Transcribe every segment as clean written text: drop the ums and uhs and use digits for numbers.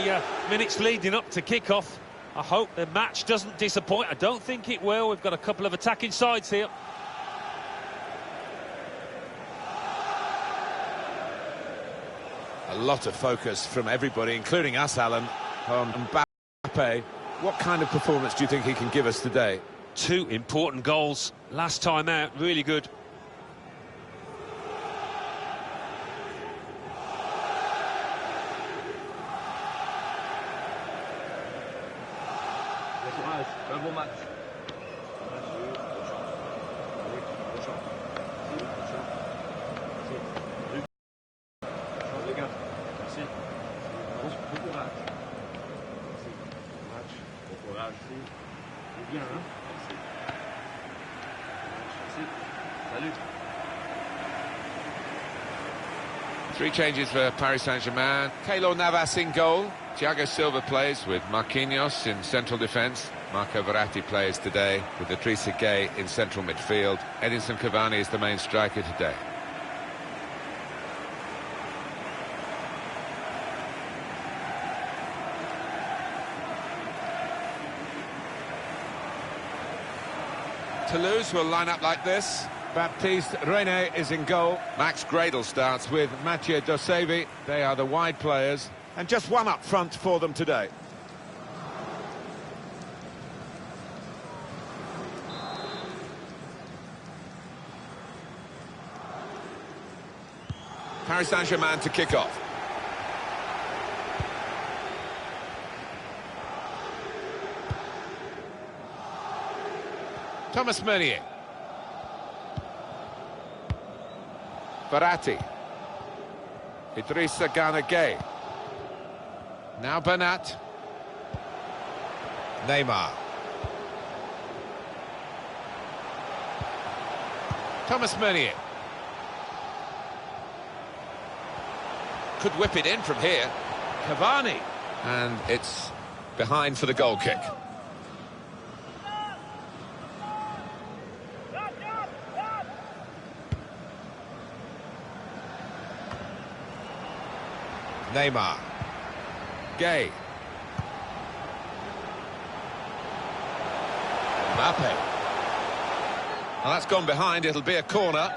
the minutes leading up to kick-off. I hope the match doesn't disappoint. I don't think it will. We've got a couple of attacking sides here. A lot of focus from everybody, including us, Alan, on Mbappe. What kind of performance do you think he can give us today? 2 important goals last time out, really good. Three changes for Paris Saint-Germain. Keylor Navas in goal. Thiago Silva plays with Marquinhos in central defence. Marco Verratti plays today with Idrissa Gueye in central midfield. Edinson Cavani is the main striker today. Toulouse will line up like this. Baptiste René is in goal. Max Gradel starts with Mathieu Dosevi. They are the wide players. And just one up front for them today. Paris Saint-Germain to kick off. Thomas Meunier. Verratti. Idrissa Gueye. Now Bernat. Neymar. Thomas Meunier. Could whip it in from here. Cavani. And it's behind for the goal kick. Neymar. Gueye. Mbappe. Well, that's gone behind. It'll be a corner.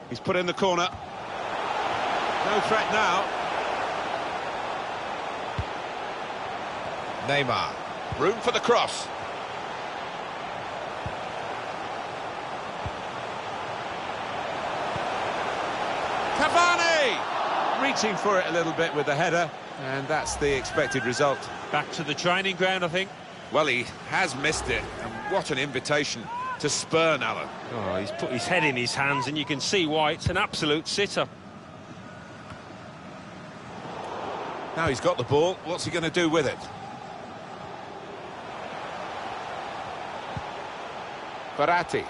He's put in the corner. No threat now. Neymar. Room for the cross. Cavani! Reaching for it a little bit with the header, and that's the expected result. Back to the training ground, I think. Well, he has missed it, and what an invitation to spurn, Alan. Oh, he's put his head in his hands, and you can see why. It's an absolute sitter. Now he's got the ball. What's he going to do with it? Verratti.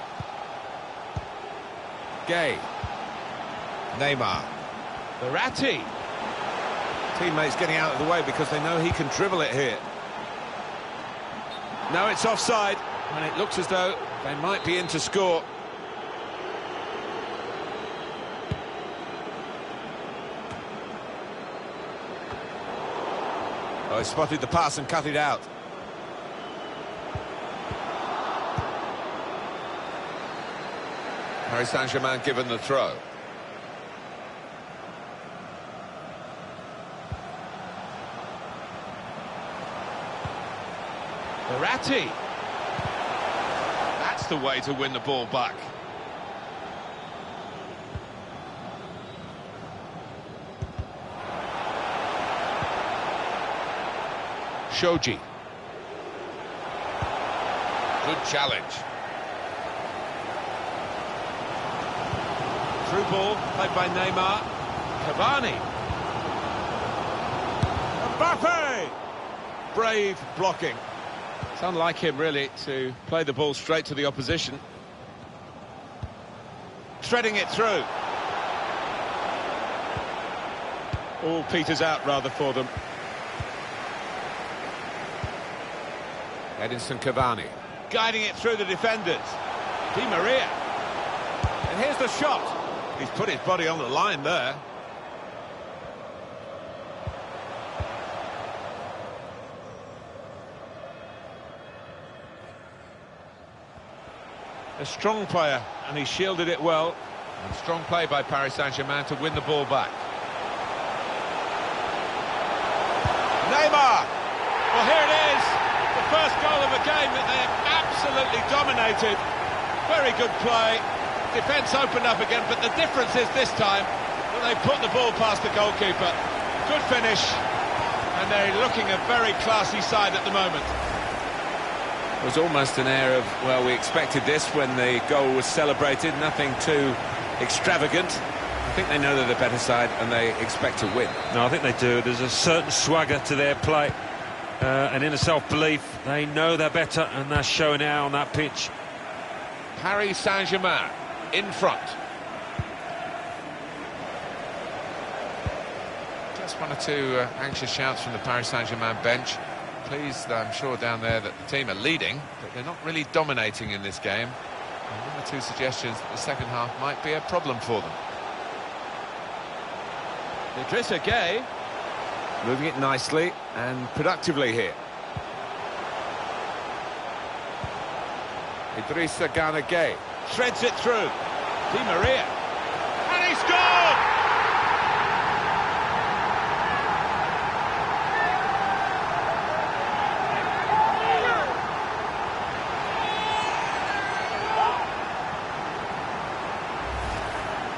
Gueye. Neymar. Verratti. Teammates getting out of the way because they know he can dribble it here. No, it's offside, and it looks as though they might be in to score. Oh, he spotted the pass and cut it out. Paris Saint-Germain given the throw. Verratti. That's the way to win the ball back. Shoji. Good challenge. Through ball, played by Neymar. Cavani. Mbappe! Brave blocking. It's unlike him, really, to play the ball straight to the opposition. Threading it through. All peters out, rather, for them. Edinson Cavani. Guiding it through the defenders. Di Maria. And here's the shot. He's put his body on the line there. A strong player, and he shielded it well. And strong play by Paris Saint-Germain to win the ball back. Neymar! Well, here it is. The first goal of a game that they have absolutely dominated. Very good play. Defence opened up again, but the difference is this time that they put the ball past the goalkeeper. Good finish, and they're looking a very classy side at the moment. It was almost an air of, well, we expected this when the goal was celebrated. Nothing too extravagant. I think they know they're the better side and they expect to win. No, I think they do. There's a certain swagger to their play, an inner self-belief. They know they're better, and they're showing it out on that pitch. Paris Saint-Germain in front. Just one or two anxious shouts from the Paris Saint-Germain bench. Pleased, I'm sure, down there that the team are leading, but they're not really dominating in this game. And one or two suggestions that the second half might be a problem for them. Idrissa Gueye. Moving it nicely and productively here. Idrissa Gueye Threads it through. Di Maria. And he scored!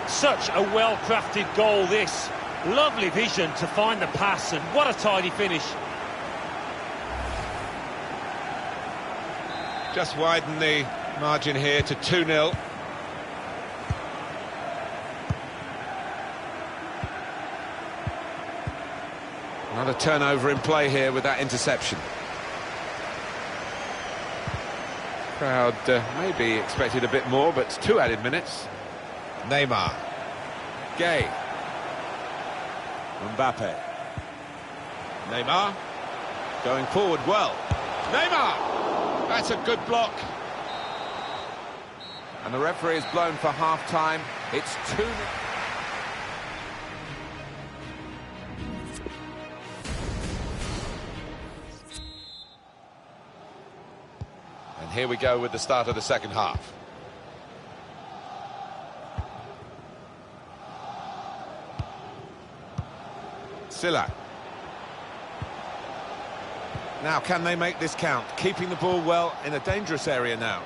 Such a well-crafted goal, this. Lovely vision to find the pass, and what a tidy finish. Just widen the margin here to 2-0. Another turnover in play here with that interception. Crowd maybe expected a bit more, but 2 added minutes. Neymar. Gueye. Mbappe. Neymar. Going forward well. Neymar! That's a good block. And the referee is blown for half-time. It's 2-0. And here we go with the start of the second half. Silla. Now, can they make this count? Keeping the ball well in a dangerous area now.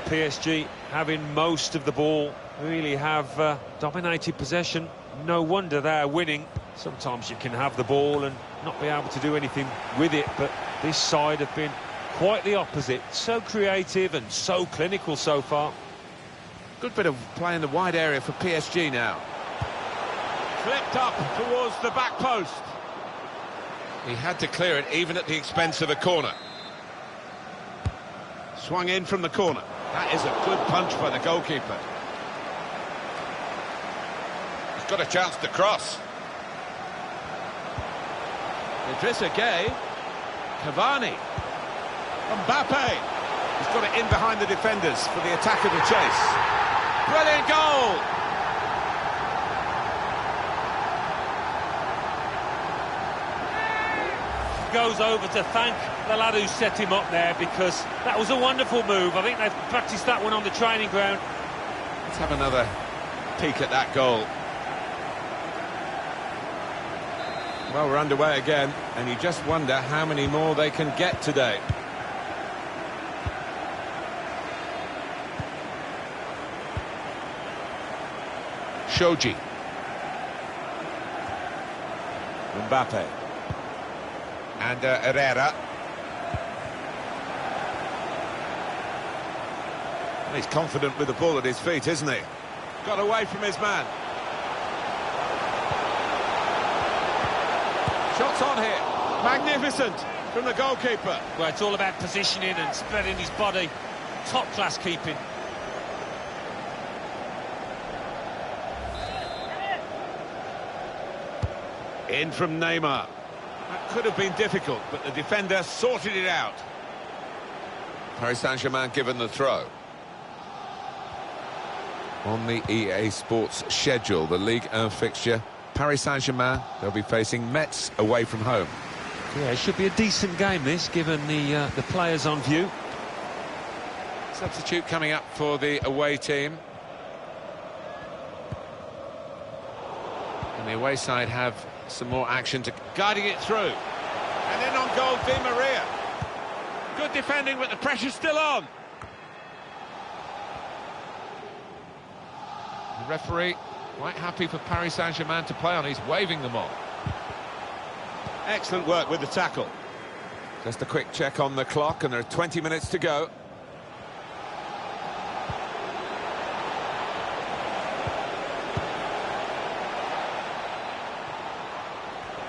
PSG having most of the ball, really have dominated possession. No wonder they're winning. Sometimes you can have the ball and not be able to do anything with it, but this side have been quite the opposite. So creative and so clinical so far. Good bit of play in the wide area for PSG now. Flipped up towards the back post. He had to clear it even at the expense of a corner. Swung in from the corner. That is a good punch by the goalkeeper. He's got a chance to cross. Idrissa Gueye. Cavani. Mbappe. He's got it in behind the defenders for the attack of the chase. Brilliant goal! Goes over to thank the lad who set him up there, because that was a wonderful move. I think they've practiced that one on the training ground. Let's have another peek at that goal. Well, we're underway again, and you just wonder how many more they can get today. Shoji. Mbappe. And Herrera. He's confident with the ball at his feet, isn't he? Got away from his man. Shots on here. Magnificent from the goalkeeper. Well, it's all about positioning and spreading his body. Top-class keeping. In from Neymar. That could have been difficult, but the defender sorted it out. Paris Saint-Germain given the throw. On the EA Sports schedule, the Ligue 1 fixture, Paris Saint-Germain, they'll be facing Metz away from home. Yeah, it should be a decent game, this, given the players on view. Substitute coming up for the away team. And the away side have some more action to... Guiding it through. And in on goal, Di Maria. Good defending, but the pressure's still on. The referee quite happy for Paris Saint-Germain to play on. He's waving them on. Excellent work with the tackle. Just a quick check on the clock, and there are 20 minutes to go.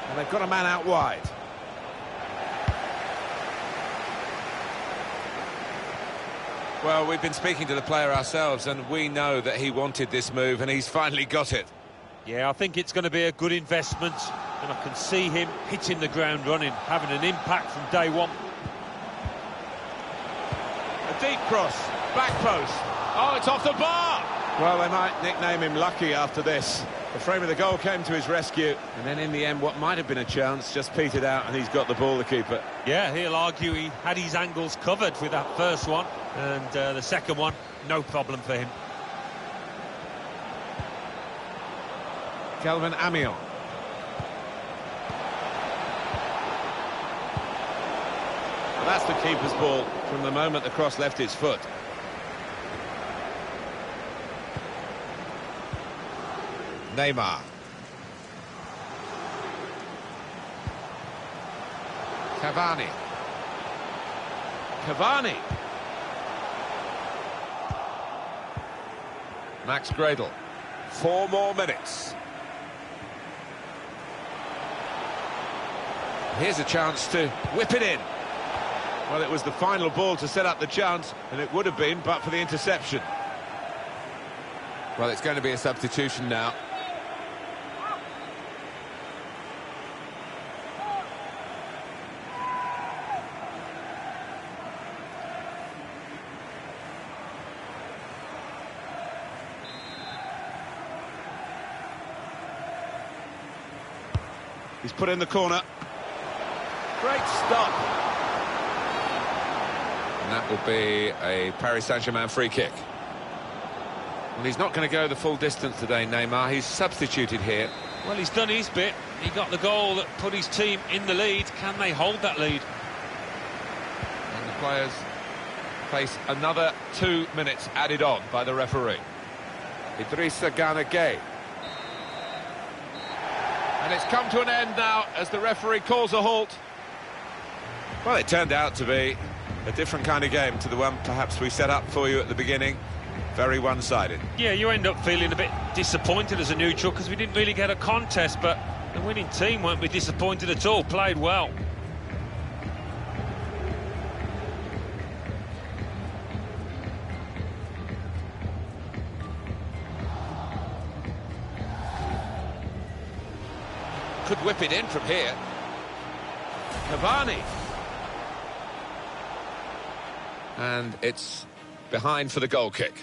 And they've got a man out wide. Well, we've been speaking to the player ourselves, and we know that he wanted this move, and he's finally got it. Yeah, I think it's going to be a good investment, and I can see him hitting the ground running, having an impact from day one. A deep cross, back post. Oh, it's off the bar! Well, they might nickname him Lucky after this. The frame of the goal came to his rescue, and then in the end, what might have been a chance just petered out, and he's got the ball, the keeper. Yeah, he'll argue he had his angles covered with that first one, and the second one, no problem for him. Kelvin Amiot. Well, that's the keeper's ball from the moment the cross left his foot. Neymar. Cavani. Cavani. Max Gradel. 4 more minutes. Here's a chance to whip it in. Well, it was the final ball to set up the chance, and it would have been, but for the interception. Well, it's going to be a substitution now. He's put in the corner. Great stop. And that will be a Paris Saint-Germain free kick. Well, he's not going to go the full distance today, Neymar. He's substituted here. Well, he's done his bit. He got the goal that put his team in the lead. Can they hold that lead? And the players face another 2 minutes added on by the referee. Idrissa Gana Gueye. And it's come to an end now as the referee calls a halt. Well, it turned out to be a different kind of game to the one perhaps we set up for you at the beginning. Very one-sided. Yeah, you end up feeling a bit disappointed as a neutral because we didn't really get a contest, but the winning team won't be disappointed at all. Played well. Could whip it in from here. Cavani. And it's behind for the goal kick.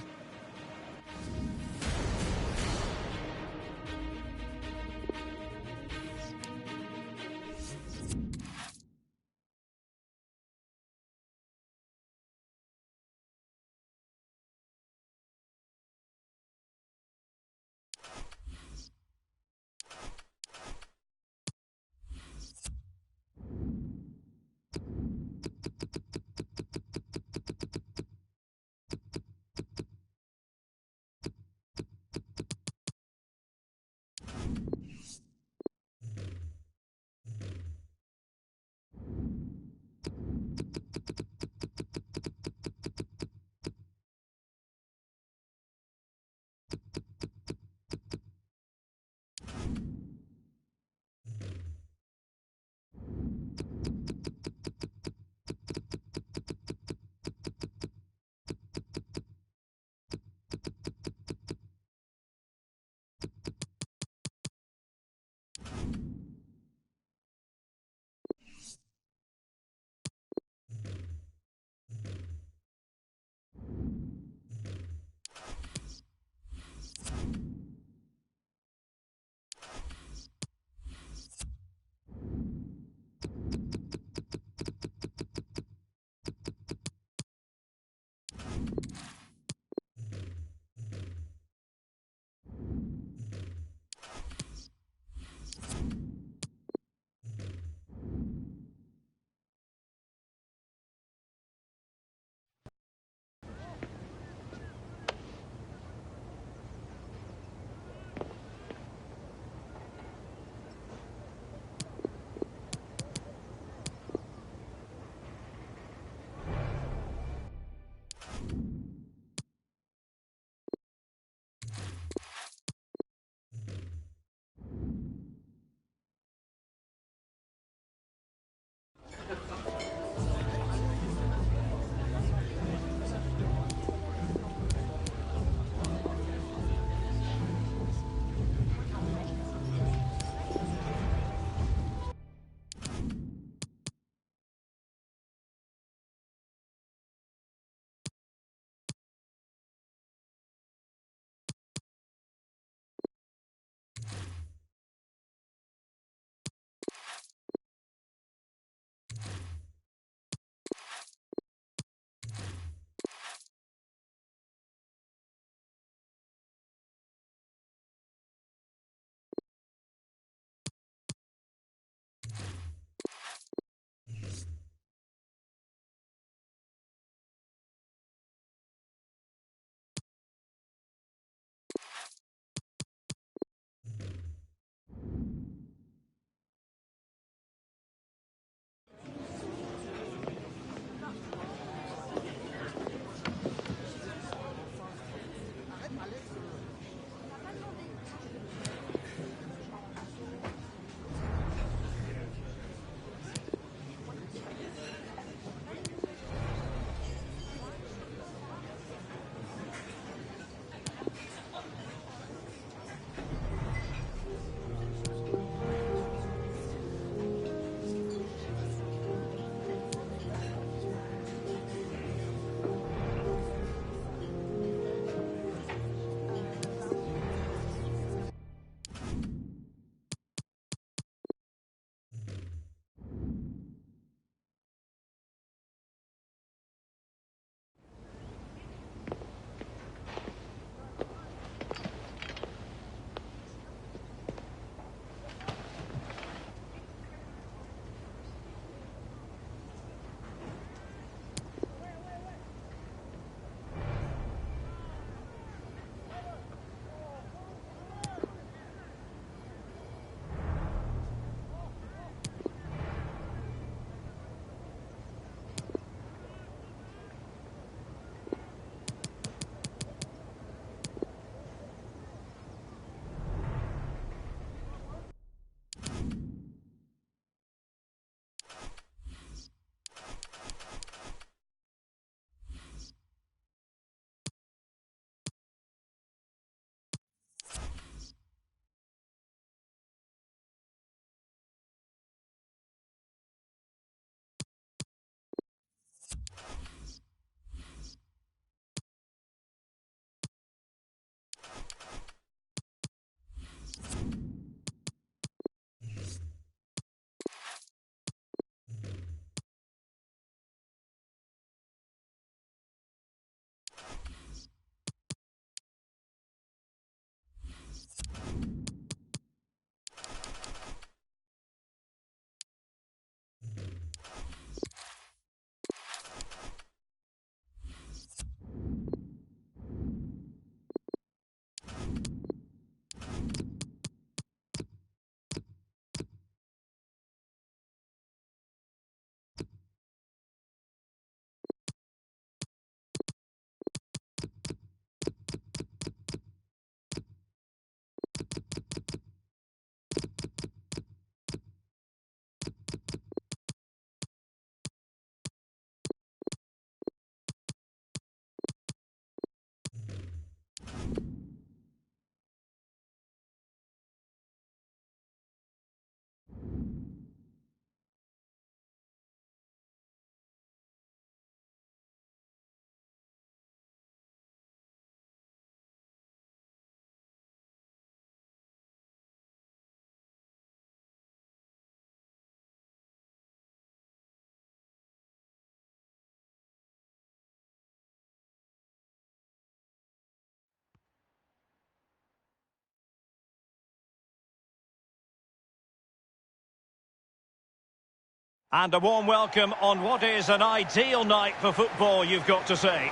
And a warm welcome on what is an ideal night for football, you've got to say.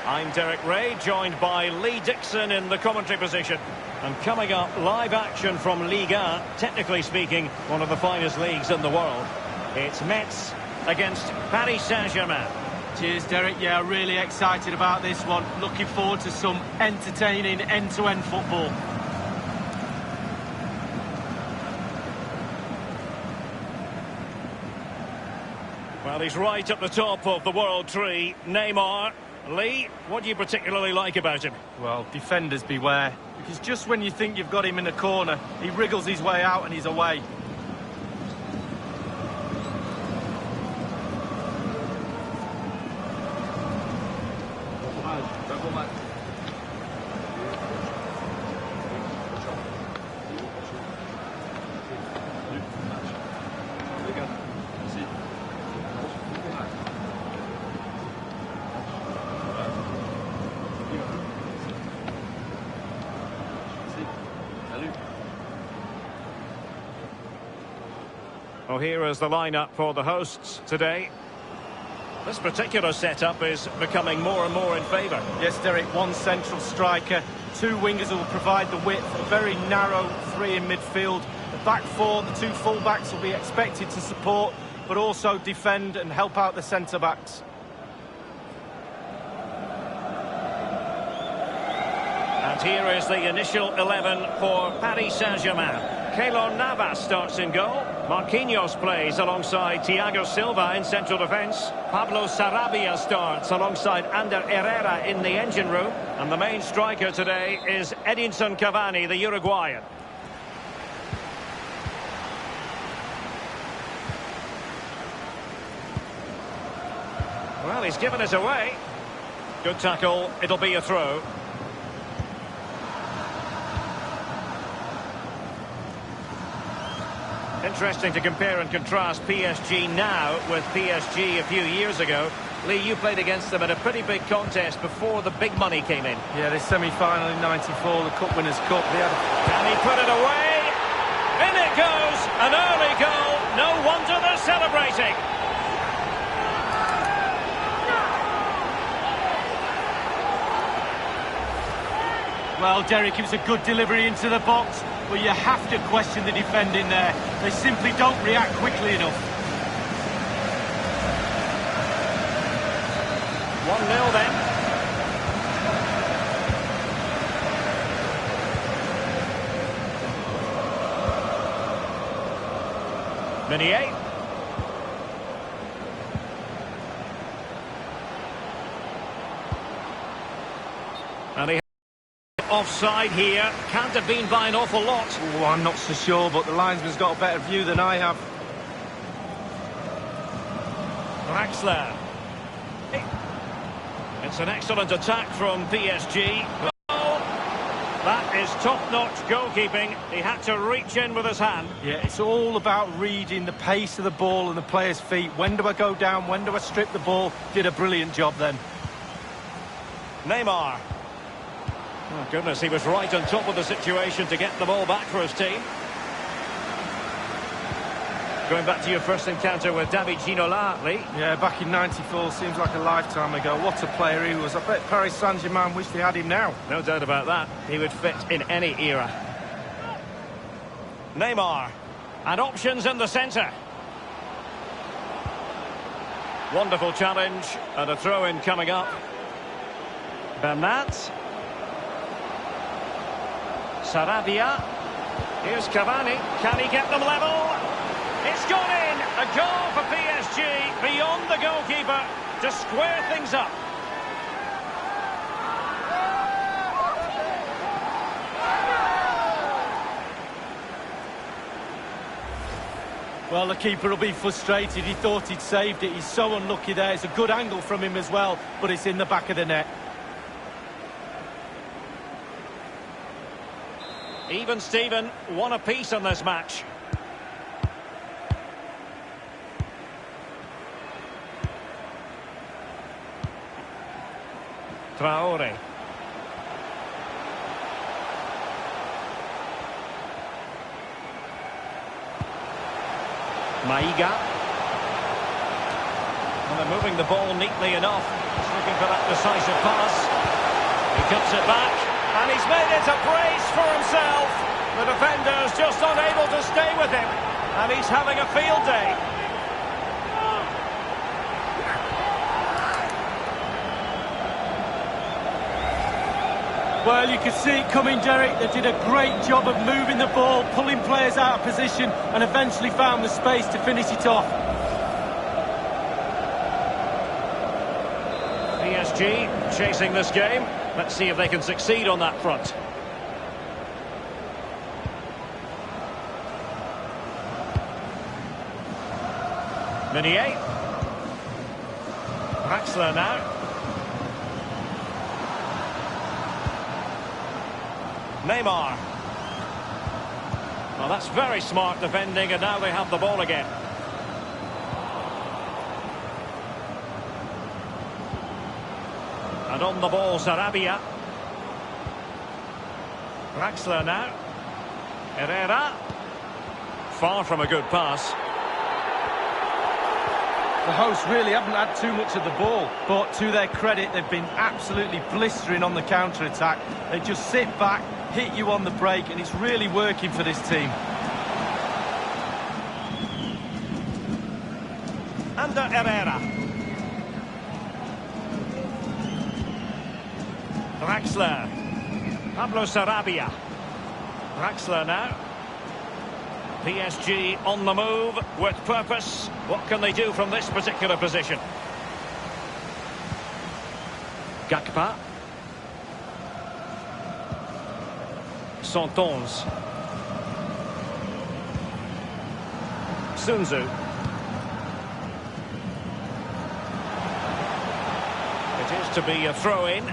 I'm Derek Ray, joined by Lee Dixon in the commentary position. And coming up, live action from Ligue 1, technically speaking, one of the finest leagues in the world. It's Metz against Paris Saint-Germain. Cheers, Derek. Yeah, really excited about this one. Looking forward to some entertaining end-to-end football. Well, he's right at the top of the world tree, Neymar. Lee, what do you particularly like about him? Well, defenders beware, because just when you think you've got him in a corner, he wriggles his way out and he's away. Well, here is the lineup for the hosts today. This particular setup is becoming more and more in favour. Yes, Derek, one central striker, two wingers who will provide the width, a very narrow three in midfield. The back four, the two full-backs will be expected to support, but also defend and help out the centre-backs. And here is the initial 11 for Paris Saint-Germain. Keylor Navas starts in goal. Marquinhos plays alongside Thiago Silva in central defence. Pablo Sarabia starts alongside Ander Herrera in the engine room. And the main striker today is Edinson Cavani, the Uruguayan. Well, he's given us away. Good tackle, it'll be a throw. Interesting to compare and contrast PSG now with PSG a few years ago. Lee, you played against them in a pretty big contest before the big money came in. Yeah, the semi-final in '94, the Cup Winners' Cup. Can he put it away? In it goes! An early goal. No wonder they're celebrating. Well, Derek, it was a good delivery into the box, but you have to question the defending there. They simply don't react quickly enough. 1-0 then. Meunier. And he offside here. Can't have been by an awful lot. Oh, I'm not so sure, but the linesman's got a better view than I have. Draxler. It's an excellent attack from PSG. Oh, that is top-notch goalkeeping. He had to reach in with his hand. Yeah, it's all about reading the pace of the ball and the player's feet. When do I go down? When do I strip the ball? Did a brilliant job then. Neymar. Oh, goodness, he was right on top of the situation to get the ball back for his team. Going back to your first encounter with David Ginola, Lee. Yeah, back in '94, seems like a lifetime ago. What a player he was. I bet Paris Saint-Germain wish they had him now. No doubt about that. He would fit in any era. Neymar. And options in the centre. Wonderful challenge. And a throw-in coming up. Bernat. Sarabia. Here's Cavani. Can he get them level? It's gone in. A goal for PSG beyond the goalkeeper to square things up. Well, the keeper will be frustrated. He thought he'd saved it. He's so unlucky there. It's a good angle from him as well, but it's in the back of the net. Even Steven, one apiece on this match. Traore. Maiga. And they're moving the ball neatly enough. He's looking for that decisive pass. He cuts it back, and he's made it a brace for himself. The defender's just unable to stay with him, and he's having a field day. Well, you can see it coming, Derek. They did a great job of moving the ball, pulling players out of position, and eventually found the space to finish it off. PSG chasing this game. Let's see if they can succeed on that front. Meunier. Draxler now. Neymar. Well, that's very smart defending, and now they have the ball again. And on the ball, Sarabia. Draxler now. Herrera. Far from a good pass. The hosts really haven't had too much of the ball, but to their credit, they've been absolutely blistering on the counter-attack. They just sit back, hit you on the break, and it's really working for this team. Under Herrera. Draxler. Pablo Sarabia. Draxler now. PSG on the move with purpose. What can they do from this particular position? Gakpa. Santons. Sunzu. It is to be a throw-in.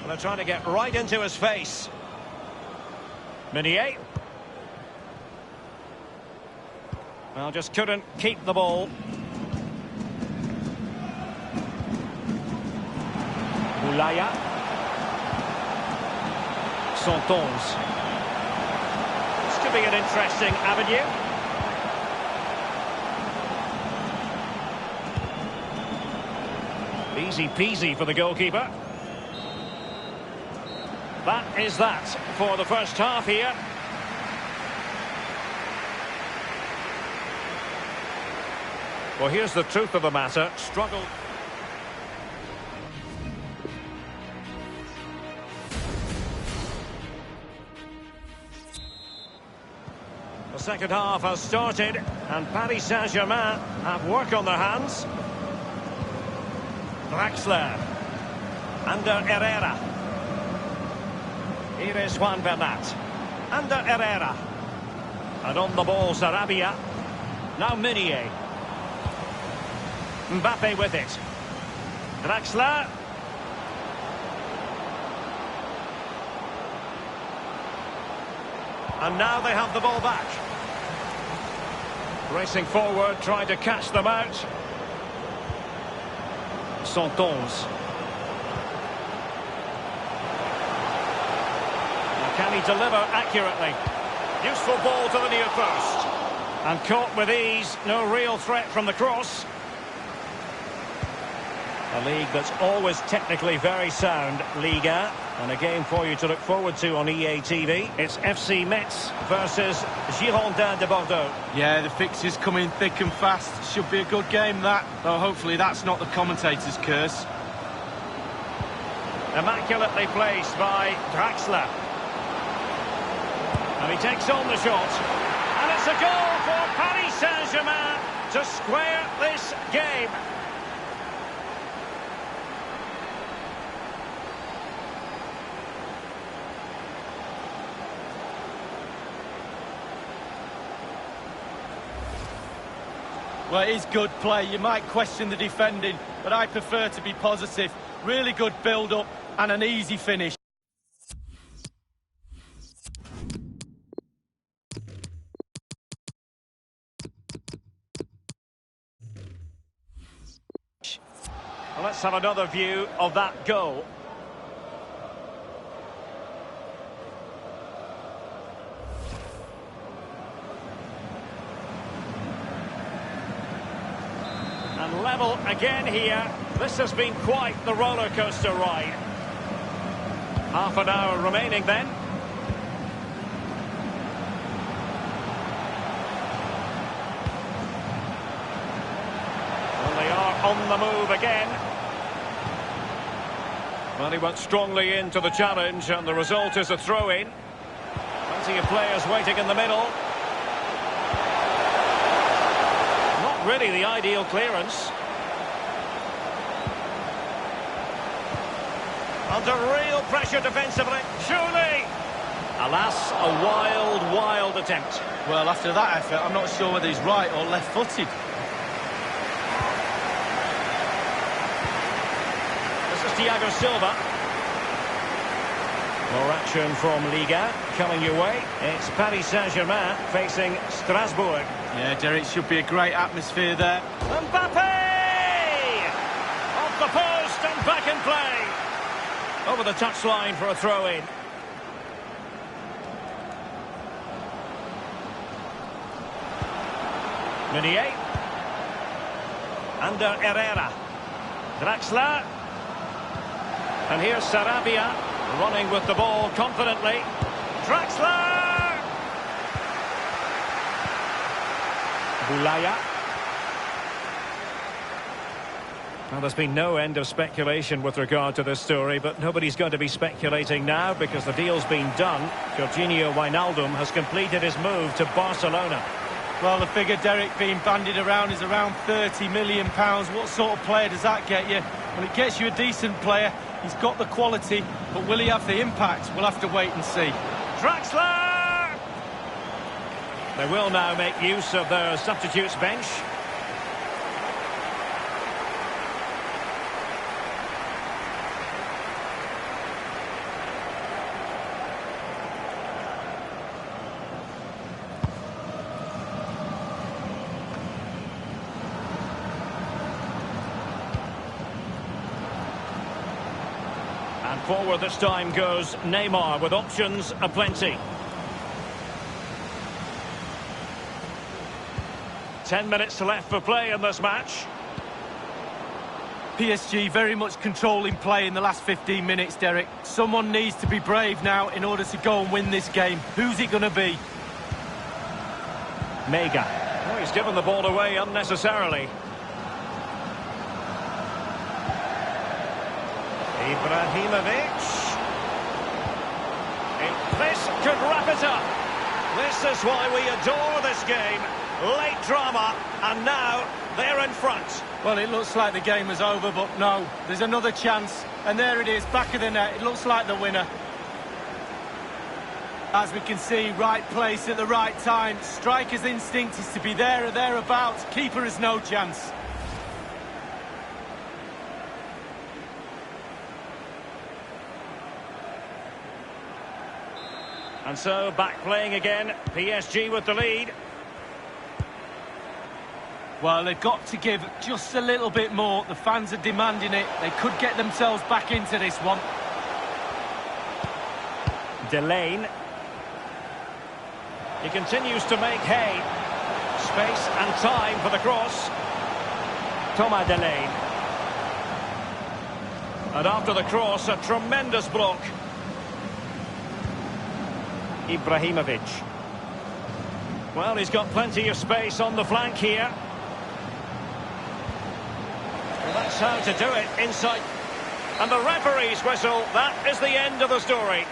They're trying to get right into his face. Meunier. Well, just couldn't keep the ball. Boulaya. Santons. This could be an interesting avenue. Easy peasy for the goalkeeper. That is that for the first half here. Well, here's the truth of the matter. Struggled. The second half has started, and Paris Saint-Germain have work on their hands. Draxler. Under Herrera. Here is Juan Bernat. Under Herrera. And on the ball, Sarabia. Now Meunier. Mbappe with it. Draxler. And now they have the ball back. Racing forward, trying to catch them out. Santons. Can he deliver accurately? Useful ball to the near post. And caught with ease, no real threat from the cross. A league that's always technically very sound, Liga. And a game for you to look forward to on EA TV. It's FC Metz versus Girondins de Bordeaux. Yeah, the fixtures come in thick and fast. Should be a good game, that. Though hopefully that's not the commentator's curse. Immaculately placed by Draxler. And he takes on the shot. And it's a goal for Paris Saint-Germain to square this game. Well, it is good play. You might question the defending, but I prefer to be positive. Really good build-up and an easy finish. Well, let's have another view of that goal. And level again here. This has been quite the roller coaster ride. Half an hour remaining then. Well, they are on the move again. Well, he went strongly into the challenge, and the result is a throw-in. Plenty of players waiting in the middle. Not really the ideal clearance. Under real pressure defensively. Surely! Alas, a wild attempt. Well, after that effort, I'm not sure whether he's right or left-footed. This is Thiago Silva. More action from Liga coming your way. It's Paris Saint-Germain facing Strasbourg. Yeah, Derek, should be a great atmosphere there. Mbappe! Off the post and back in play. Over the touchline for a throw-in. Meunier. Under Herrera. Draxler. And here's Sarabia running with the ball confidently. Draxler! Boulaya. Well, there's been no end of speculation with regard to this story, but nobody's going to be speculating now because the deal's been done. Jorginho Wijnaldum has completed his move to Barcelona. Well, the figure, Derek, being bandied around is around £30 million. What sort of player does that get you? Well, it gets you a decent player. He's got the quality, but will he have the impact? We'll have to wait and see. Draxler! They will now make use of their substitutes bench. And forward this time goes Neymar with options aplenty. 10 minutes left for play in this match. PSG very much controlling play in the last 15 minutes, Derek. Someone needs to be brave now in order to go and win this game. Who's it going to be? Mega. Oh, he's given the ball away unnecessarily. Ibrahimovic. This could wrap it up. This is why we adore this game. Late drama, and now they're in front. Well, it looks like the game is over, but no, there's another chance. And there it is, back of the net. It looks like the winner. As we can see, right place at the right time. Striker's instinct is to be there or thereabouts. Keeper has no chance. And so, back playing again. PSG with the lead. Well, they've got to give just a little bit more. The fans are demanding it. They could get themselves back into this one. Delane. He continues to make hay. Space and time for the cross. Thomas Delane. And after the cross, a tremendous block. Ibrahimovic. Well, he's got plenty of space on the flank here. Well, that's how to do it, inside. And the referee's whistle, that is the end of the story.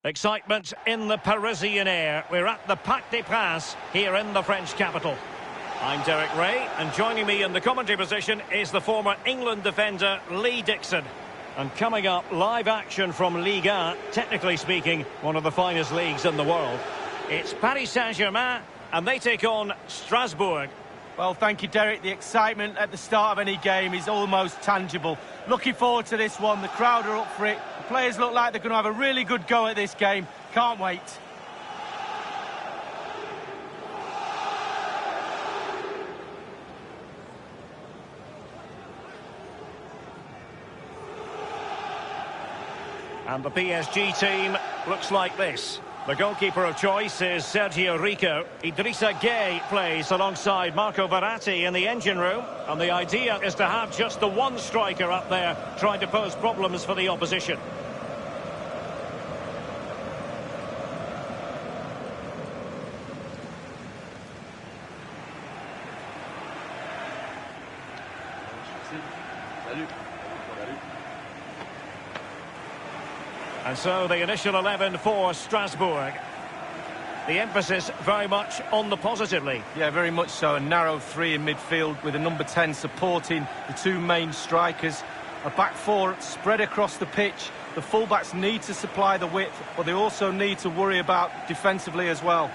Excitement in the Parisian air. We're at the Parc des Princes here in the French capital. I'm Derek Ray, and joining me in the commentary position is the former England defender Lee Dixon. And coming up, live action from Ligue 1, technically speaking, one of the finest leagues in the world. It's Paris Saint-Germain, and they take on Strasbourg. Well, thank you, Derek. The excitement at the start of any game is almost tangible. Looking forward to this one. The crowd are up for it. The players look like they're going to have a really good go at this game. Can't wait. And the PSG team looks like this. The goalkeeper of choice is Sergio Rico. Idrissa Gueye plays alongside Marco Verratti in the engine room. And the idea is to have just the one striker up there trying to pose problems for the opposition. And so the initial 11 for Strasbourg. The emphasis very much on the positively. Yeah, very much so. A narrow three in midfield with a number 10 supporting the two main strikers. A back four spread across the pitch. The fullbacks need to supply the width, but they also need to worry about defensively as well.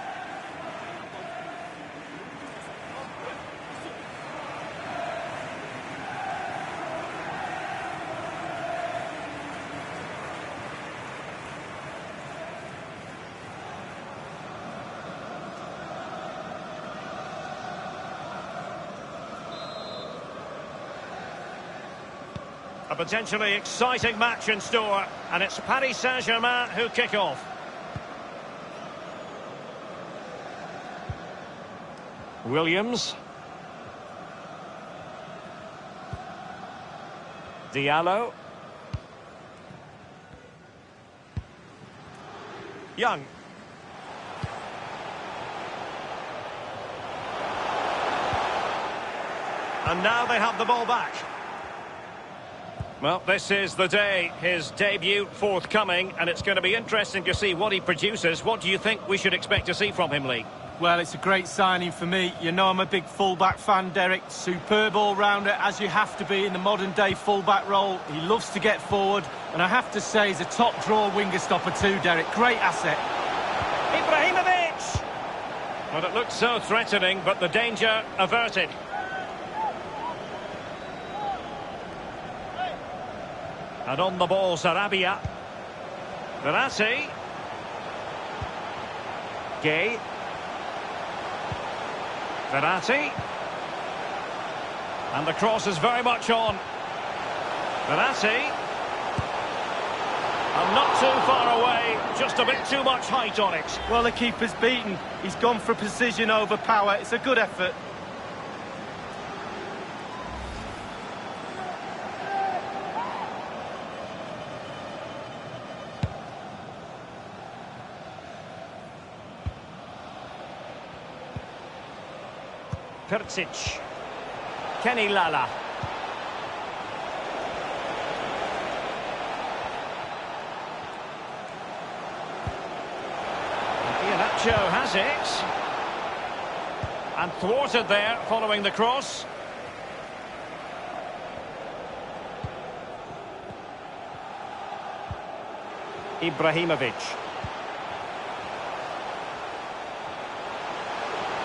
A potentially exciting match in store, and it's Paris Saint-Germain who kick off. Williams. Diallo. Young. And now they have the ball back. Well, this is the day, his debut forthcoming, and it's going to be interesting to see what he produces. What do you think we should expect to see from him, Lee? Well, it's a great signing for me. You know I'm a big fullback fan, Derek. Superb all-rounder, as you have to be in the modern-day fullback role. He loves to get forward, and I have to say he's a top-draw winger stopper too, Derek. Great asset. Ibrahimovic! Well, it looked so threatening, but the danger averted. And on the ball, Sarabia. Verratti. Gueye. Verratti. And the cross is very much on. Verratti. And not too far away, just a bit too much height on it. Well, the keeper's beaten. He's gone for precision over power. It's a good effort. Iheanacho has it. And thwarted there following the cross. Ibrahimovic.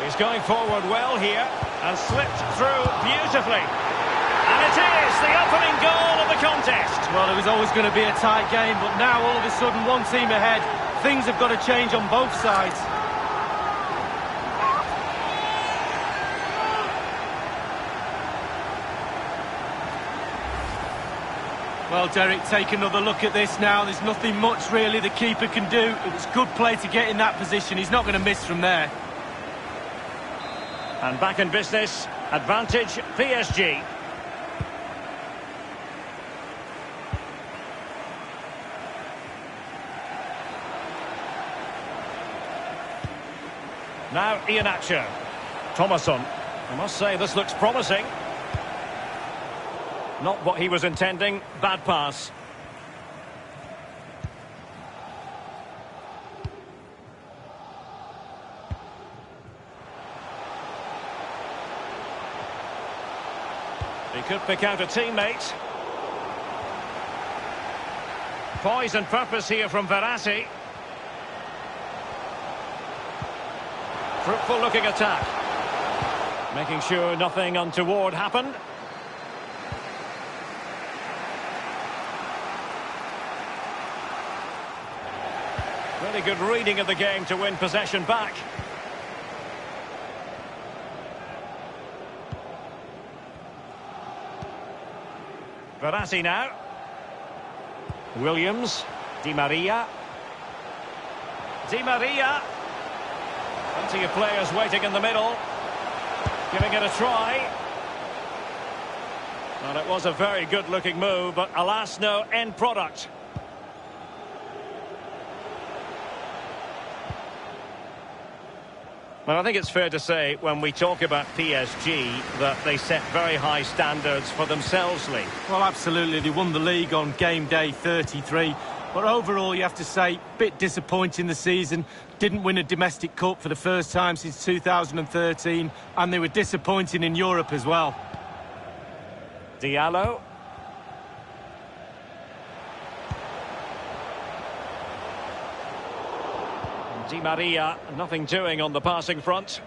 He's going forward well here and slipped through beautifully. And it is the opening goal of the contest. Well, it was always going to be a tight game, but now all of a sudden one team ahead. Things have got to change on both sides. Well, Derek, take another look at this now. There's nothing much really the keeper can do. It was good play to get in that position. He's not going to miss from there. And back in business, advantage PSG. Now Iheanacho. Thomasson. I must say this looks promising. Not what he was intending. Bad pass. He could pick out a teammate. Poise and purpose here from Verratti. Fruitful looking attack. Making sure nothing untoward happened. Really good reading of the game to win possession back. Verratti now. Williams. Di Maria. Di Maria. Plenty of players waiting in the middle. Giving it a try. Well, it was a very good-looking move, but alas, no end product. Well, I think it's fair to say when we talk about PSG that they set very high standards for themselves, Lee. Well, absolutely. They won the league on game day 33. But overall, you have to say, bit disappointing the season. Didn't win a domestic cup for the first time since 2013. And they were disappointing in Europe as well. Diallo. Di Maria, nothing doing on the passing front.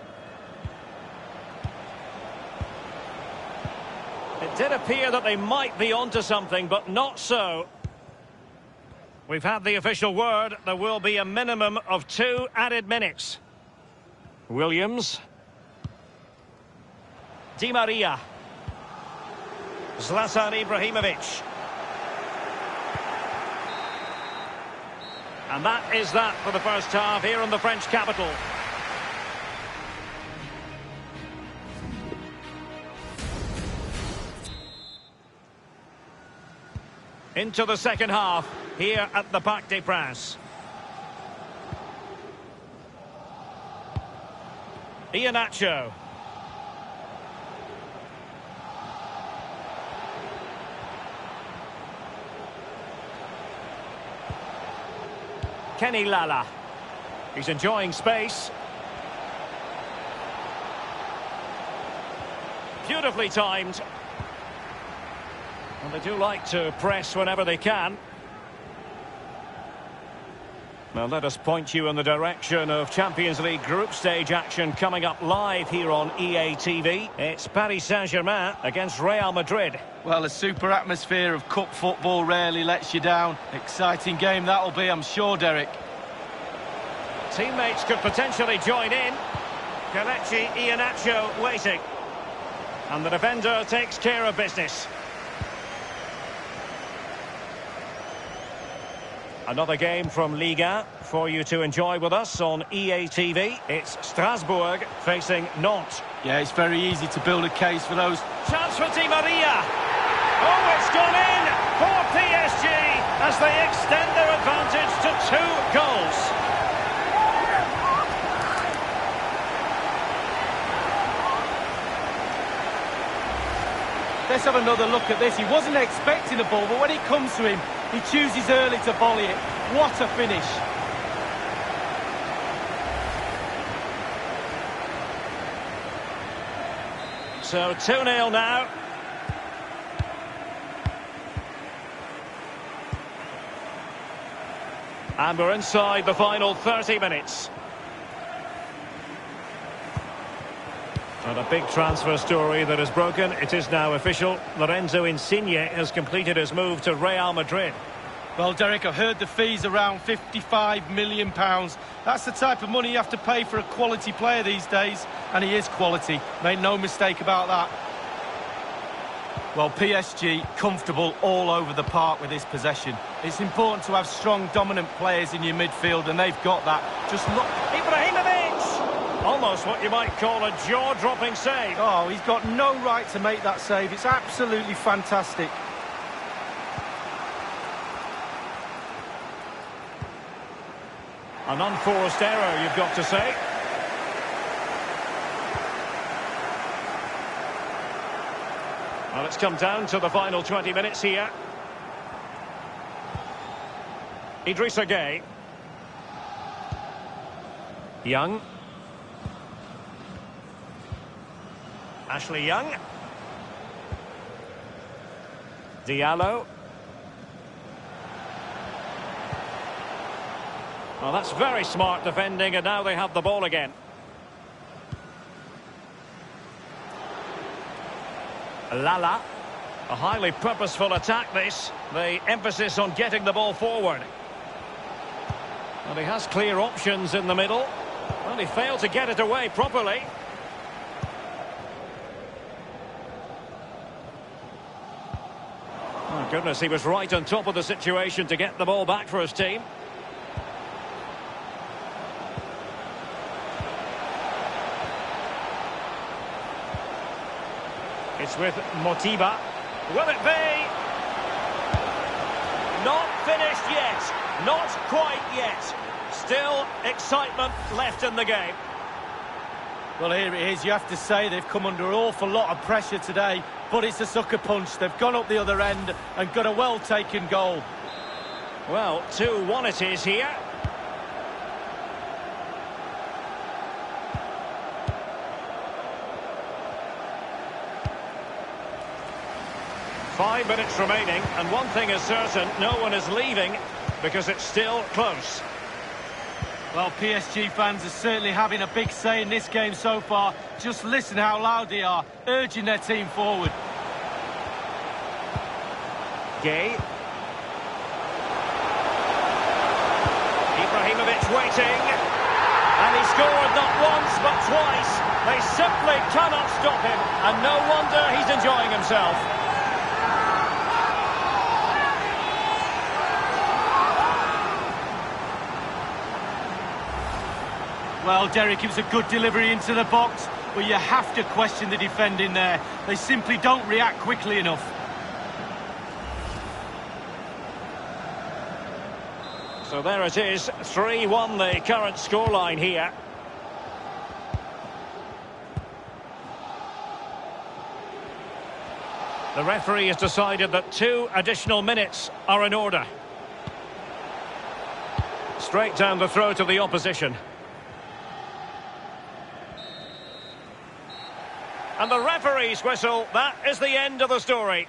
It did appear that they might be onto something, but not so. We've had the official word. There will be a minimum of 2 added minutes. Williams. Di Maria. Zlatan Ibrahimovic. And that is that for the first half here in the French capital. Into the second half here at the Parc des Princes. Iheanacho. Kenny Lala. He's enjoying space. Beautifully timed. And they do like to press whenever they can. Now let us point you in the direction of Champions League group stage action coming up live here on EA TV. It's Paris Saint-Germain against Real Madrid. Well, a super atmosphere of cup football rarely lets you down. Exciting game that'll be, I'm sure, Derek. Teammates could potentially join in. Kelechi Iheanacho waiting. And the defender takes care of business. Another game from Liga for you to enjoy with us on EA TV. It's Strasbourg facing Nantes. Yeah, it's very easy to build a case for those. Chance for Di Maria. Oh, it's gone in for PSG as they extend their advantage to 2 goals. Let's have another look at this. He wasn't expecting the ball, but when it comes to him, he chooses early to volley it. What a finish. So 2-0 now. And we're inside the final 30 minutes. And a big transfer story that is broken. It is now official. Lorenzo Insigne has completed his move to Real Madrid. Well, Derek, I've heard the fees around £55 million. That's the type of money you have to pay for a quality player these days. And he is quality. Make no mistake about that. Well, PSG comfortable all over the park with this possession. It's important to have strong, dominant players in your midfield, and they've got that. Just look... Ibrahimovic! Almost what you might call a jaw-dropping save. Oh, he's got no right to make that save. It's absolutely fantastic. An unforced error, you've got to say. Well, it's come down to the final 20 minutes here. Idrissa Gueye. Young. Ashley Young. Diallo. Well, that's very smart defending, and now they have the ball again. Lala. A highly purposeful attack, this. The emphasis on getting the ball forward. And he has clear options in the middle. Well, he failed to get it away properly. Oh, goodness, he was right on top of the situation to get the ball back for his team. It's with Motiba. Will it be? Not finished yet. Not quite yet. Still excitement left in the game. Well, here it is. You have to say they've come under an awful lot of pressure today, but it's a sucker punch. They've gone up the other end and got a well-taken goal. Well, 2-1 it is here. Five minutes remaining, and one thing is certain, no one is leaving because it's still close. Well, PSG fans are certainly having a big say in this game so far. Just listen how loud they are, urging their team forward. Gueye. Ibrahimovic waiting. And he scored not once but twice. They simply cannot stop him, and no wonder he's enjoying himself. Well, Derek, it was a good delivery into the box, but you have to question the defending there. They simply don't react quickly enough. So there it is, 3-1 the current scoreline here. The referee has decided that 2 additional minutes are in order. Straight down the throat of the opposition. And the referee's whistle, that is the end of the story.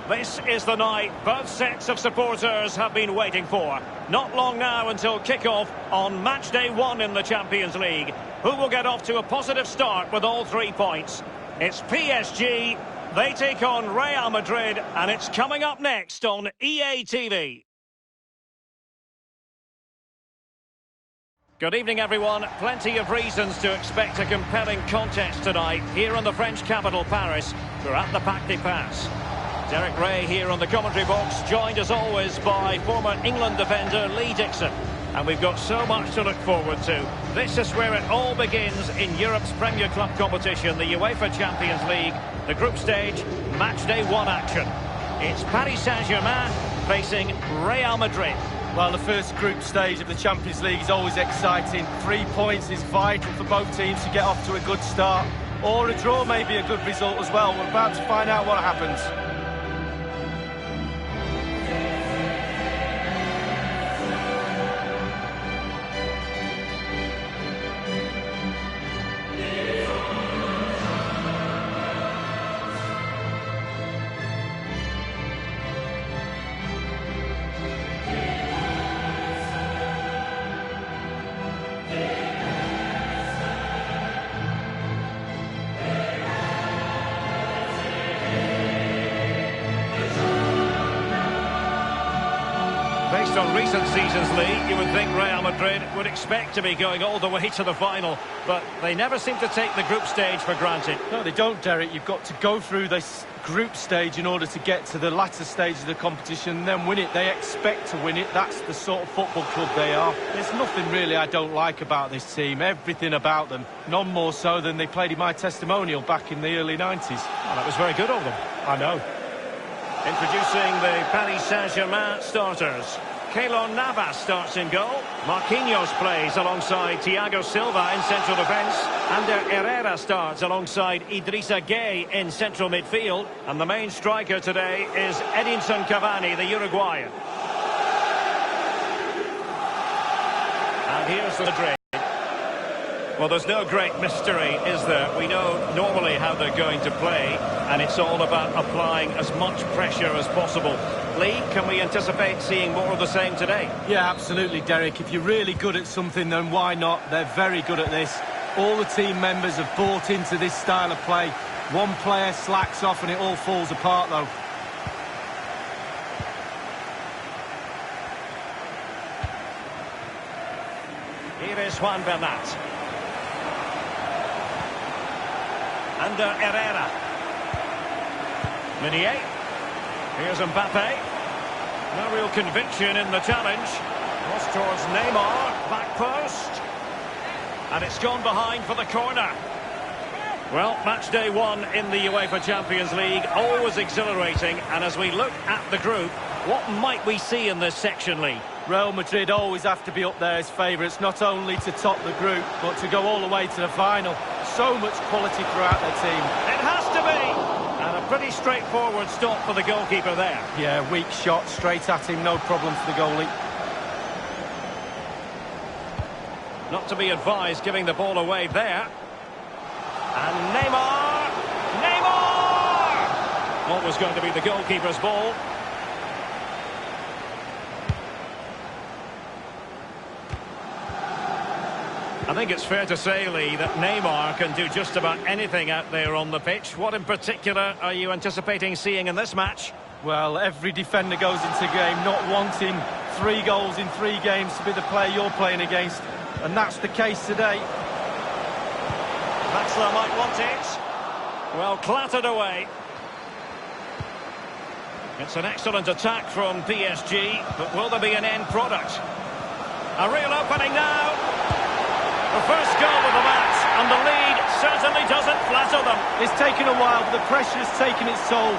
This is the night both sets of supporters have been waiting for. Not long now until kick-off on match day 1 in the Champions League. Who will get off to a positive start with all 3 points? It's PSG. They take on Real Madrid, and it's coming up next on EA TV. Good evening, everyone. Plenty of reasons to expect a compelling contest tonight here in the French capital, Paris. We're at the Parc des Princes. Derek Ray here on the commentary box, joined as always by former England defender Lee Dixon. And we've got so much to look forward to. This is where it all begins in Europe's Premier Club competition, the UEFA Champions League, the group stage, match day 1 action. It's Paris Saint-Germain facing Real Madrid. Well, the first group stage of the Champions League is always exciting. 3 points is vital for both teams to get off to a good start. Or a draw may be a good result as well. We're about to find out what happens. Based on recent seasons, Lee, you would think Real Madrid would expect to be going all the way to the final, but they never seem to take the group stage for granted. No, they don't, Derek. You've got to go through this group stage in order to get to the latter stage of the competition and then win it. They expect to win it. That's the sort of football club they are. There's nothing really I don't like about this team. Everything about them. None more so than they played in my testimonial back in the early 90s. Well, that was very good of them. I know. Introducing the Paris Saint-Germain starters. Keylor Navas starts in goal. Marquinhos plays alongside Thiago Silva in central defence. Ander Herrera starts alongside Idrissa Gueye in central midfield. And the main striker today is Edinson Cavani, the Uruguayan. And here's the Madrid. Well, there's no great mystery, is there? We know normally how they're going to play, and it's all about applying as much pressure as possible. Lee, can we anticipate seeing more of the same today? Yeah, absolutely, Derek. If you're really good at something, then why not? They're very good at this. All the team members have bought into this style of play. One player slacks off and it all falls apart, though. Here is Juan Bernat. Ander Herrera. Meunier. Here's Mbappe. No real conviction in the challenge. Cross towards Neymar. Back post. And it's gone behind for the corner. Well, match day 1 in the UEFA Champions League. Always exhilarating. And as we look at the group, what might we see in this section, Lee? Real Madrid always have to be up there as favourites, not only to top the group, but to go all the way to the final. So much quality throughout their team. It has to be! And a pretty straightforward stop for the goalkeeper there. Yeah, weak shot, straight at him, no problem for the goalie. Not to be advised giving the ball away there. And Neymar! Neymar! What was going to be the goalkeeper's ball. I think it's fair to say, Lee, that Neymar can do just about anything out there on the pitch. What in particular are you anticipating seeing in this match? Well, every defender goes into game not wanting 3 goals in 3 games to be the player you're playing against. And that's the case today. Maxler might want it. Well, clattered away. It's an excellent attack from PSG, but will there be an end product? A real opening now. The first goal of the match, and the lead certainly doesn't flatter them. It's taken a while, but the pressure has taken its toll.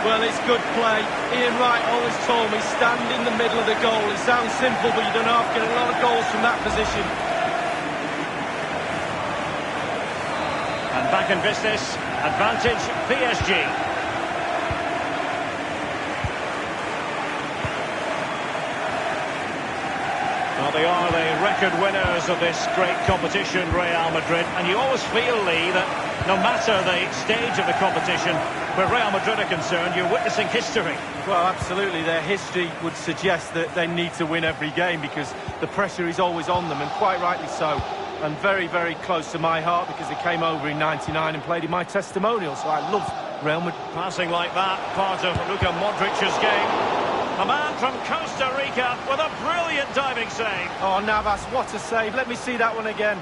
Well, it's good play. Ian Wright always told me, stand in the middle of the goal. It sounds simple, but you don't have to get a lot of goals from that position. And back in business, advantage PSG. Well, Well, they are the record winners of this great competition, Real Madrid, and you always feel, Lee, that no matter the stage of the competition, where Real Madrid are concerned, you're witnessing history. Well, absolutely. Their history would suggest that they need to win every game because the pressure is always on them, and quite rightly so. And very, very close to my heart because they came over in '99 and played in my testimonial, so I love Real Madrid. Passing like that, part of Luka Modric's game. A man from Costa Rica with a brilliant diving save. Oh, Navas, what a save. Let me see that one again.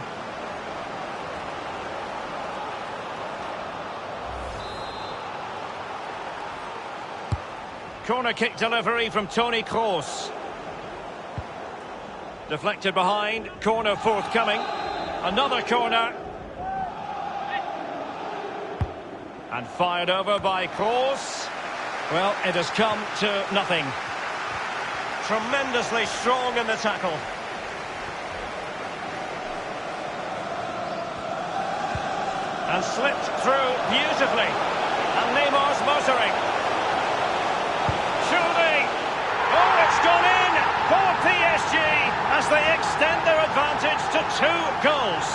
Corner kick delivery from Toni Kroos. Deflected behind, corner forthcoming. Another corner. And fired over by Kroos. Well, it has come to nothing. Tremendously strong in the tackle. And slipped through beautifully. And Neymar's motoring. Shooting! Oh, it's gone in for PSG as they extend their advantage to 2 goals.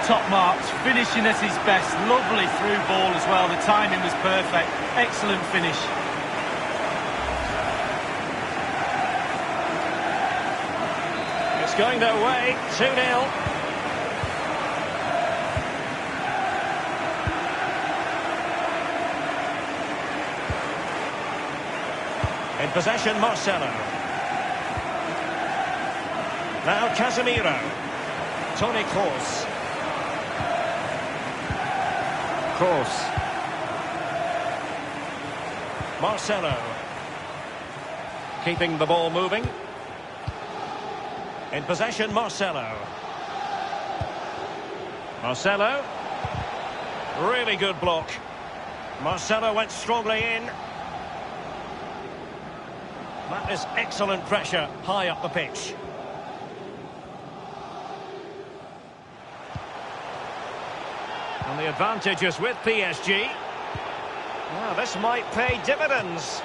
Top marks, finishing at his best. Lovely through ball as well. The timing was perfect. Excellent finish. It's going their way, 2-0. In possession, Marcelo. Now Casemiro. Toni Kroos. Kroos. Marcelo. Keeping the ball moving. In possession, Marcelo. Marcelo. Really good block. Marcelo went strongly in. That is excellent pressure high up the pitch. And the advantage is with PSG. Now this might pay dividends.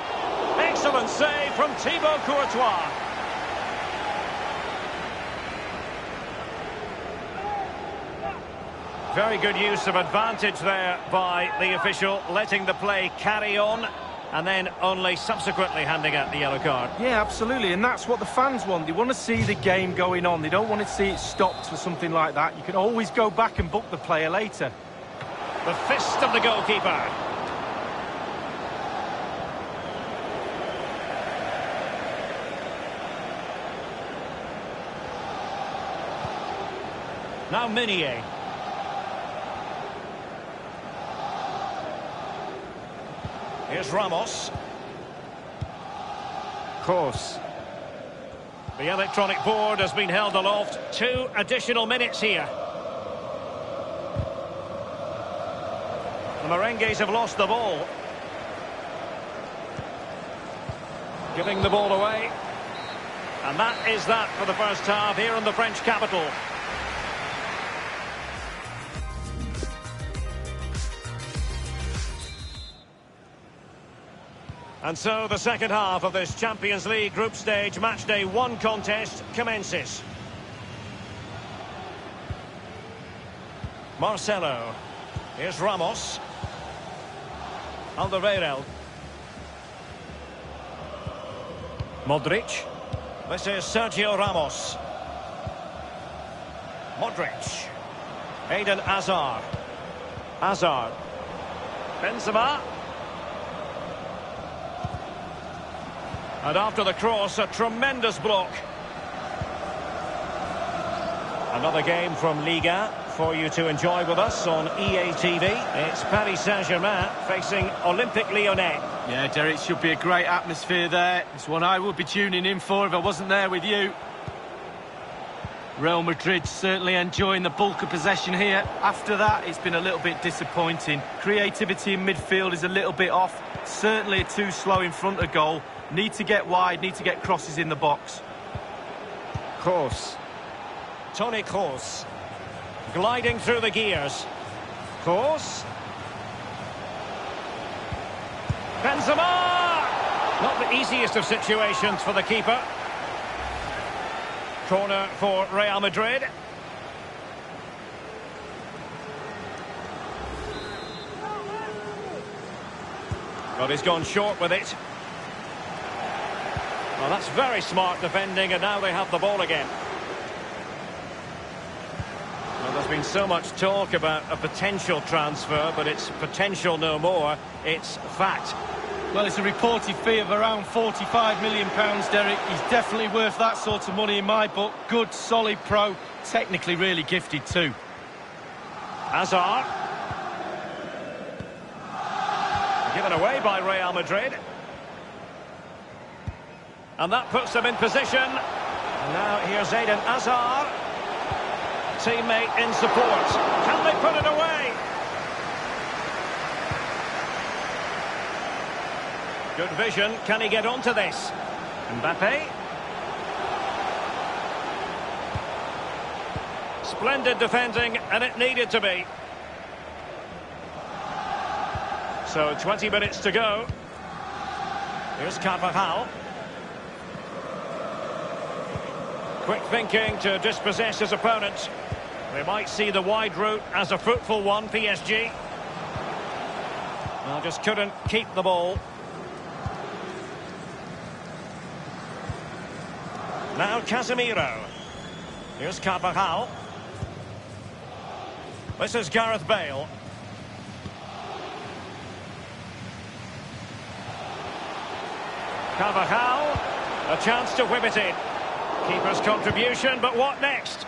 Excellent save from Thibaut Courtois. Very good use of advantage there by the official, letting the play carry on and then only subsequently handing out the yellow card. Yeah, absolutely, and that's what the fans want. They want to see the game going on. They don't want to see it stopped for something like that. You can always go back and book the player later. The fist of the goalkeeper. Now Meunier. Here's Ramos. Kroos. The electronic board has been held aloft. 2 additional minutes here. The Merengues have lost the ball. Giving the ball away. And that is that for the first half here in the French capital. And so the second half of this Champions League group stage matchday 1 contest commences. Marcelo. Here's Ramos. Alderweireld. Modric. This is Sergio Ramos. Modric. Eden Hazard. Hazard. Benzema. And after the cross, a tremendous block. Another game from Liga for you to enjoy with us on EA TV. It's Paris Saint-Germain facing Olympique Lyonnais. Yeah, Derek, should be a great atmosphere there. It's one I would be tuning in for if I wasn't there with you. Real Madrid certainly enjoying the bulk of possession here. After that, it's been a little bit disappointing. Creativity in midfield is a little bit off. Certainly too slow in front of goal. Need to get wide, need to get crosses in the box. Kroos. Toni Kroos. Gliding through the gears. Kroos. Benzema! Not the easiest of situations for the keeper. Corner for Real Madrid. But he's gone short with it. Well, that's very smart defending, and now they have the ball again. Well, there's been so much talk about a potential transfer, but it's potential no more. It's fact. Well, it's a reported fee of around £45 million, Derek. He's definitely worth that sort of money in my book. Good, solid pro. Technically really gifted too. Hazard. Given away by Real Madrid. And that puts them in position. And now here's Eden Hazard. Teammate in support. Can they put it away? Good vision. Can he get onto this? Mbappe. Splendid defending, and it needed to be. So 20 minutes to go. Here's Carvajal. Quick thinking to dispossess his opponent. We might see the wide route as a fruitful one, PSG. Well, just couldn't keep the ball. Now Casemiro. Here's Carvajal. This is Gareth Bale. Carvajal. A chance to whip it in. Keeper's contribution, but what next?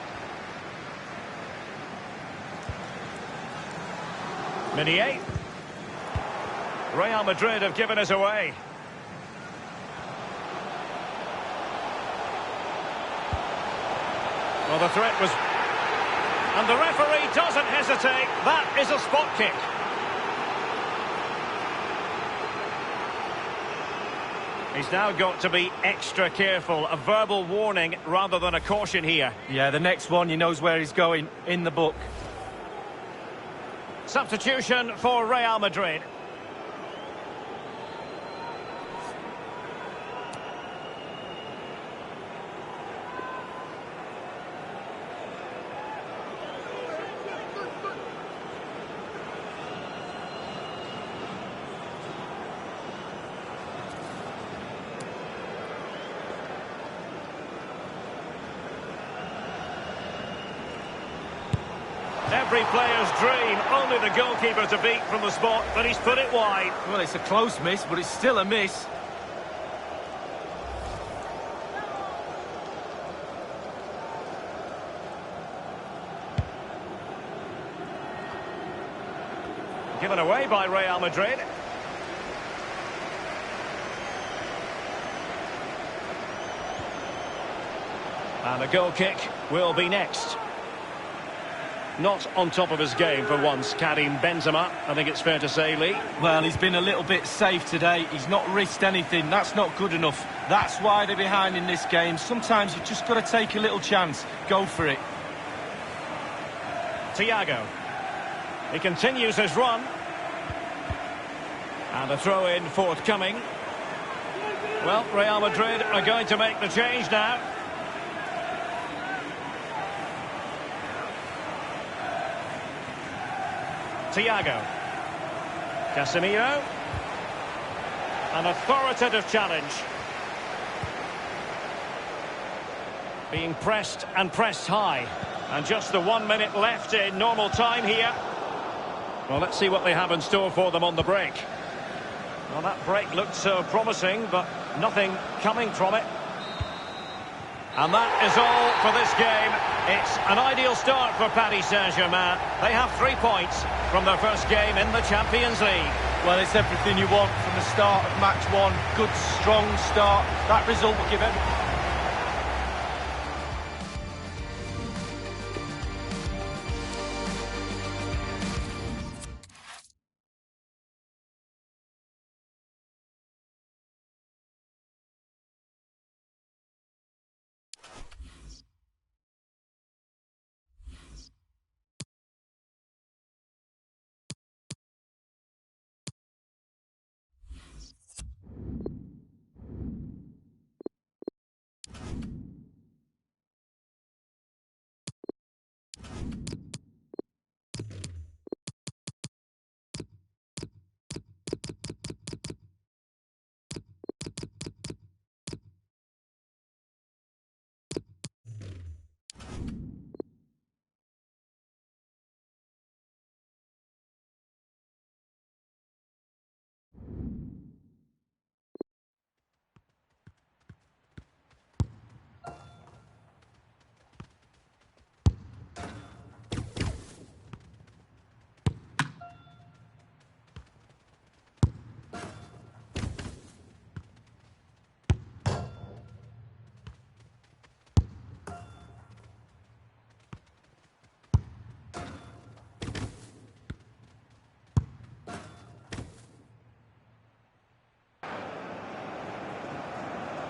Meunier. Real Madrid have given us away. Well, the threat was... And the referee doesn't hesitate. That is a spot kick. He's now got to be extra careful. A verbal warning rather than a caution here. Yeah, the next one, he knows where he's going in the book. Substitution for Real Madrid. Every player's dream, only the goalkeeper to beat from the spot, but he's put it wide. Well, it's a close miss, but it's still a miss. Given away by Real Madrid. And the goal kick will be next. Not on top of his game for once, Karim Benzema, I think it's fair to say, Lee. Well, he's been a little bit safe today. He's not risked anything. That's not good enough. That's why they're behind in this game. Sometimes you've just got to take a little chance. Go for it. Thiago. He continues his run. And a throw-in forthcoming. Well, Real Madrid are going to make the change now. Thiago. Casemiro. An authoritative challenge. Being pressed and pressed high. And just the 1 minute left in normal time here. Well, let's see what they have in store for them on the break. Well, that break looked so promising, but nothing coming from it. And that is all for this game. It's an ideal start for Paris Saint-Germain. They have 3 points from their first game in the Champions League. Well, it's everything you want from the start of match one. Good, strong start. That result will give everything.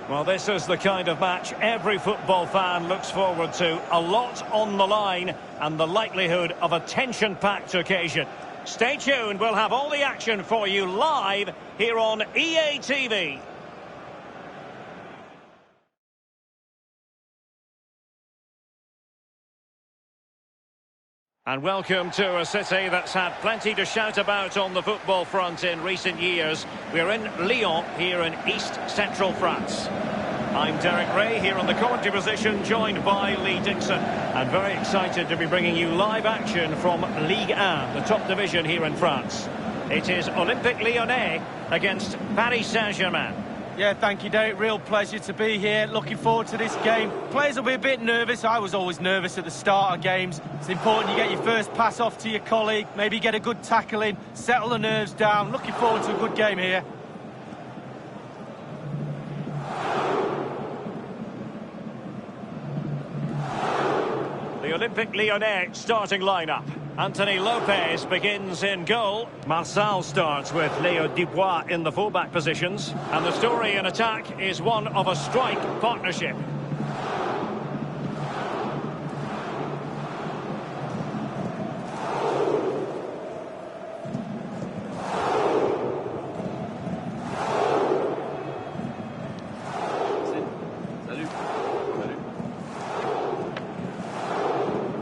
Well, this is the kind of match every football fan looks forward to. A lot on the line and the likelihood of a tension-packed occasion. Stay tuned, we'll have all the action for you live here on EA TV. And welcome to a city that's had plenty to shout about on the football front in recent years. We're in Lyon, here in east-central France. I'm Derek Ray, here on the commentary position, joined by Lee Dixon. And very excited to be bringing you live action from Ligue 1, the top division here in France. It is Olympique Lyonnais against Paris Saint-Germain. Yeah, thank you, Derek. Real pleasure to be here. Looking forward to this game. Players will be a bit nervous. I was always nervous at the start of games. It's important you get your first pass off to your colleague, maybe get a good tackle in, settle the nerves down. Looking forward to a good game here. The Olympique Lyonnais starting lineup. Anthony Lopez begins in goal. Marçal starts with Léo Dubois in the fullback positions. And the story in attack is one of a strike partnership.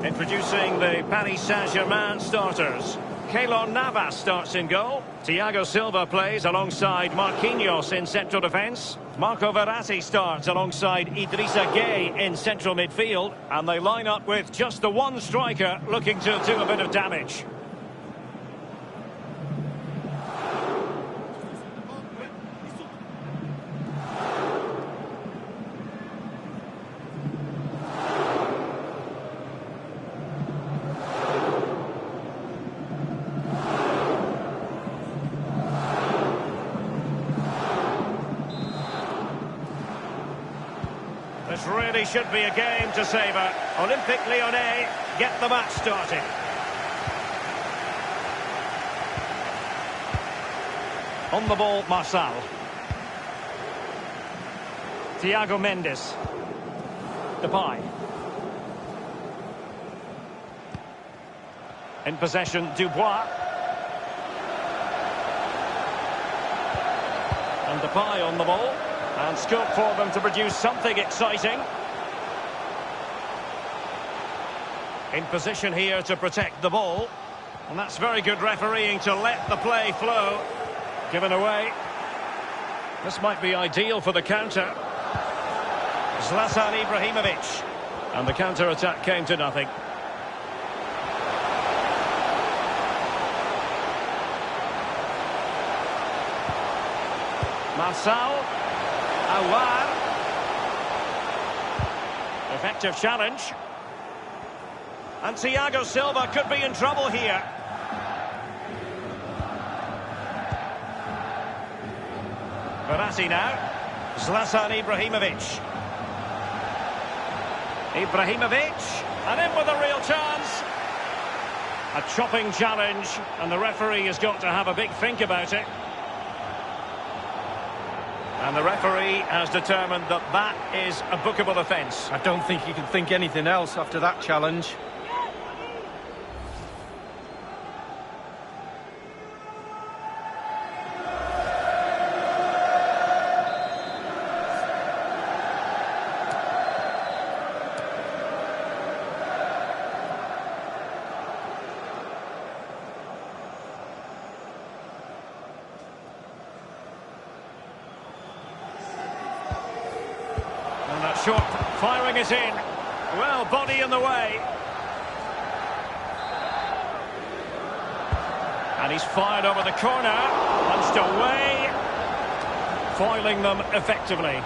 Introducing the Paris Saint-Germain starters. Keylor Navas starts in goal. Thiago Silva plays alongside Marquinhos in central defence. Marco Verratti starts alongside Idrissa Gueye in central midfield. And they line up with just the one striker looking to do a bit of damage. This really should be a game to savour. Olympique Lyonnais get the match started. On the ball, Marçal. Thiago Mendes. Depay. In possession, Dubois. And Depay on the ball. And scope for them to produce something exciting. In position here to protect the ball. And that's very good refereeing to let the play flow. Given away. This might be ideal for the counter. Zlatan Ibrahimovic. And the counter-attack came to nothing. Marçal. Awar. Effective challenge. And Thiago Silva could be in trouble here. Verratti now. Zlatan Ibrahimovic. Ibrahimovic. And in with a real chance. A chopping challenge. And the referee has got to have a big think about it. And the referee has determined that that is a bookable offence. I don't think you can think anything else after that challenge. Short, firing it in. Well, body in the way. And he's fired over the corner. Punched away. Foiling them effectively.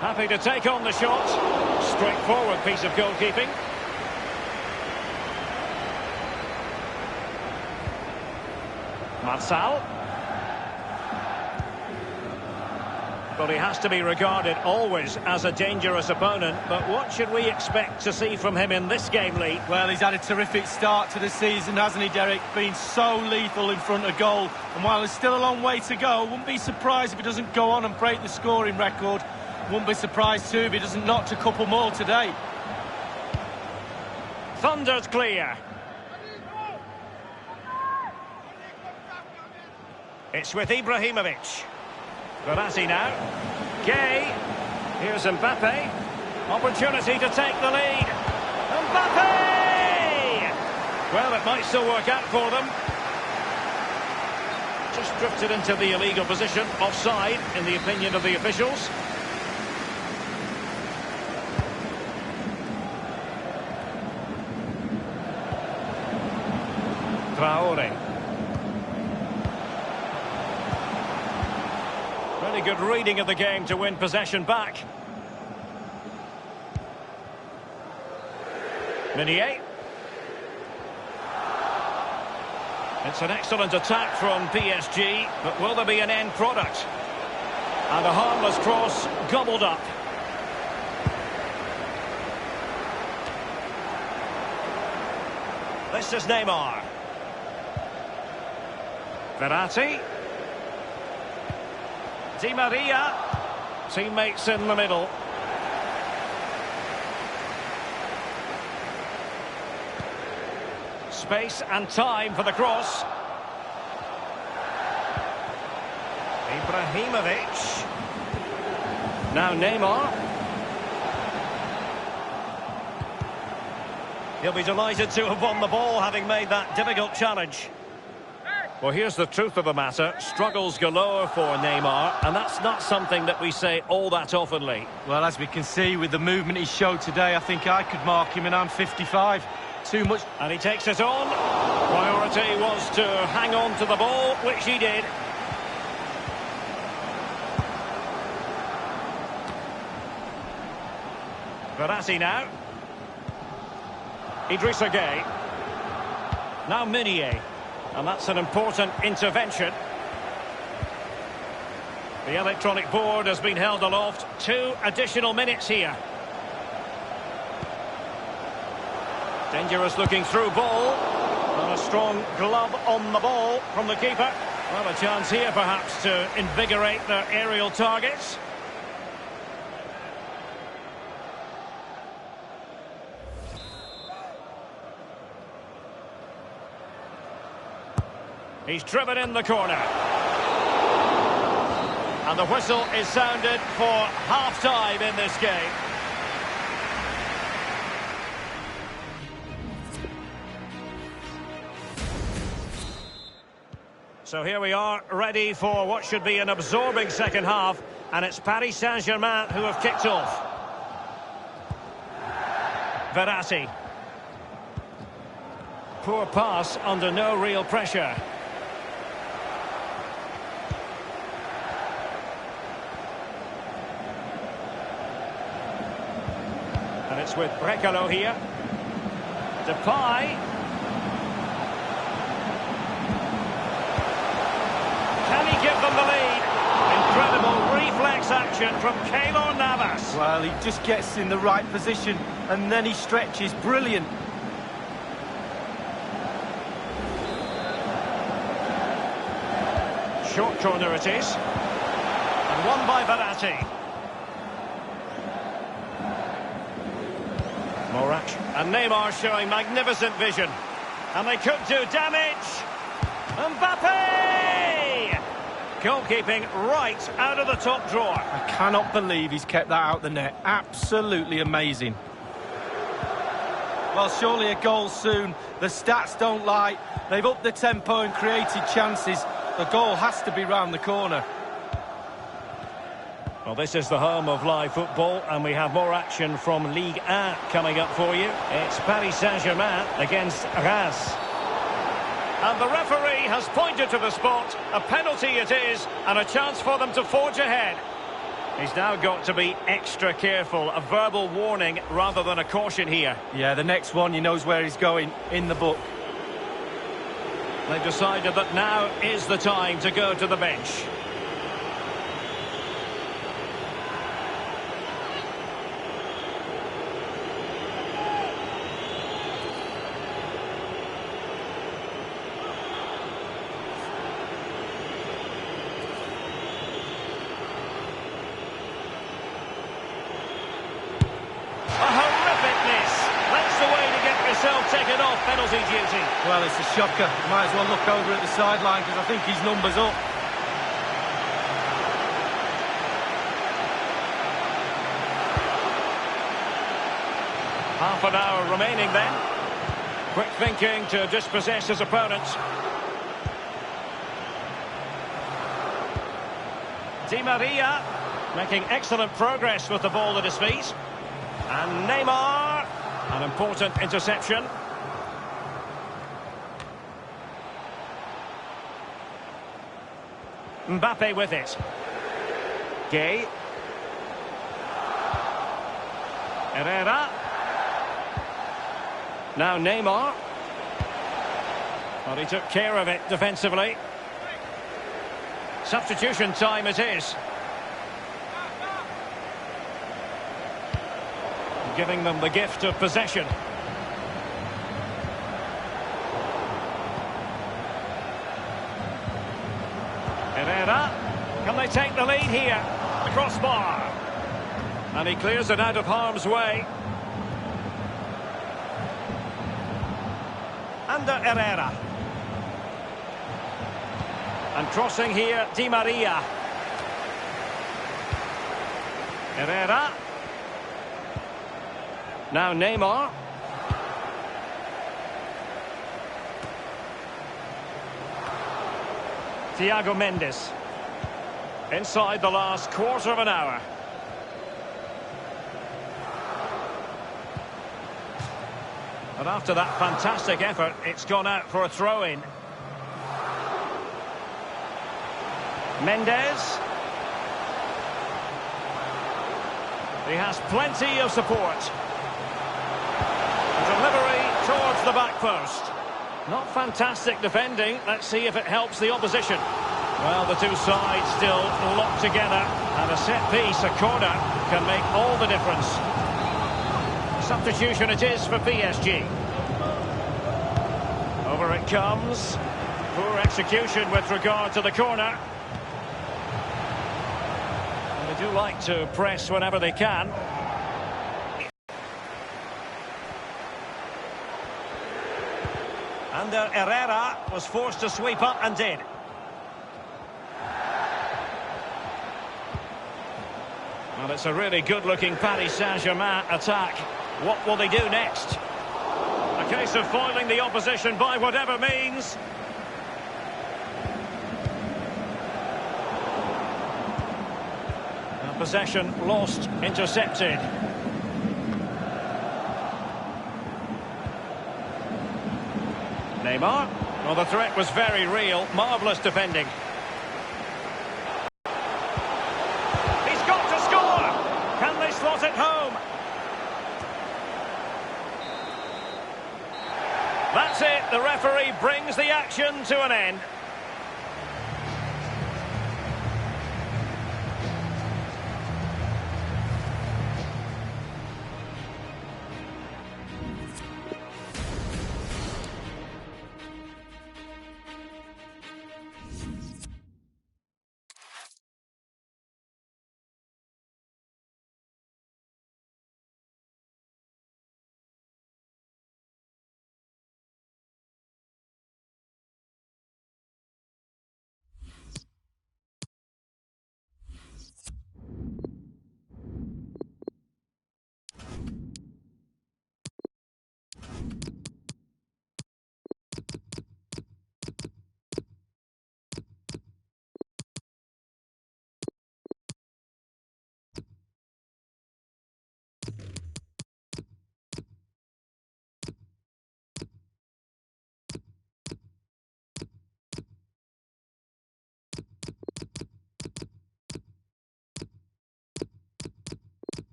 Happy to take on the shot. Straightforward piece of goalkeeping. Marçal. Well, he has to be regarded always as a dangerous opponent, but what should we expect to see from him in this game, Lee? Well, he's had a terrific start to the season, hasn't he, Derek? Been so lethal in front of goal. And while there's still a long way to go, wouldn't be surprised if he doesn't go on and break the scoring record. Wouldn't be surprised, too, if he doesn't notch a couple more today. Thundered clear. It's with Ibrahimovic. Verratti now. Gay. Here's Mbappe. Opportunity to take the lead. Mbappe! Well, it might still work out for them. Just drifted into the illegal position. Offside, in the opinion of the officials. Traore. Really good reading of the game to win possession back. Meunier. It's an excellent attack from PSG, but will there be an end product? And a harmless cross gobbled up. This is Neymar. Verratti. Di Maria. Teammates in the middle. Space and time for the cross. Ibrahimovic. Now Neymar. He'll be delighted to have won the ball, having made that difficult challenge. Well, here's the truth of the matter. Struggles galore for Neymar, and that's not something that we say all that often, Lee. Well, as we can see with the movement he showed today, I think I could mark him, and I'm 55. Too much. And he takes it on. Priority was to hang on to the ball, which he did. Verratti now. Idrissa Gueye. Now Meunier. And that's an important intervention. The electronic board has been held aloft. 2 additional minutes here. Dangerous looking through ball. And a strong glove on the ball from the keeper. Well, a chance here perhaps to invigorate their aerial targets. He's driven in the corner. And the whistle is sounded for half-time in this game. So here we are, ready for what should be an absorbing second half. And it's Paris Saint-Germain who have kicked off. Verratti. Poor pass under no real pressure. And it's with Brekalo here. Depay. Can he give them the lead? Incredible reflex action from Keylor Navas. Well, he just gets in the right position and then he stretches. Brilliant. Short corner it is. And won by Verratti. Morac. And Neymar showing magnificent vision. And they could do damage. Mbappe! Goalkeeping right out of the top drawer. I cannot believe he's kept that out the net. Absolutely amazing. Well, surely a goal soon. The stats don't lie. They've upped the tempo and created chances. The goal has to be round the corner. Well, this is the home of live football, and we have more action from Ligue 1 coming up for you. It's Paris Saint-Germain against Reims. And the referee has pointed to the spot. A penalty it is, and a chance for them to forge ahead. He's now got to be extra careful. A verbal warning rather than a caution here. Yeah, the next one, he knows where he's going, in the book. They've decided that now is the time to go to the bench. penalty duty. Well, it's a shocker. Might as well look over at the sideline because I think his number's up. Half an hour remaining then. Quick thinking to dispossess his opponents. Di Maria making excellent progress with the ball at his feet. And Neymar, an important interception. Mbappe with it. Gay. Herrera. Now Neymar. Well, he took care of it defensively. Substitution time it is. Giving them the gift of possession. Herrera. Can they take the lead here? The crossbar. And he clears it out of harm's way. Under Herrera. And crossing here, Di Maria. Herrera. Now Neymar. Thiago Mendes. Inside the last quarter of an hour. And after that fantastic effort, it's gone out for a throw-in. Mendes. He has plenty of support. Delivery towards the back post. Not fantastic defending. Let's see if it helps the opposition. Well, the two sides still locked together. And a set piece, a corner, can make all the difference. Substitution it is for PSG. Over it comes. Poor execution with regard to the corner. And they do like to press whenever they can. And Herrera was forced to sweep up and did. Well, it's a really good-looking Paris Saint-Germain attack. What will they do next? A case of foiling the opposition by whatever means. And possession lost, intercepted. Neymar. Well, the threat was very real. Marvellous defending. He's got to score! Can they slot it home? That's it. The referee brings the action to an end.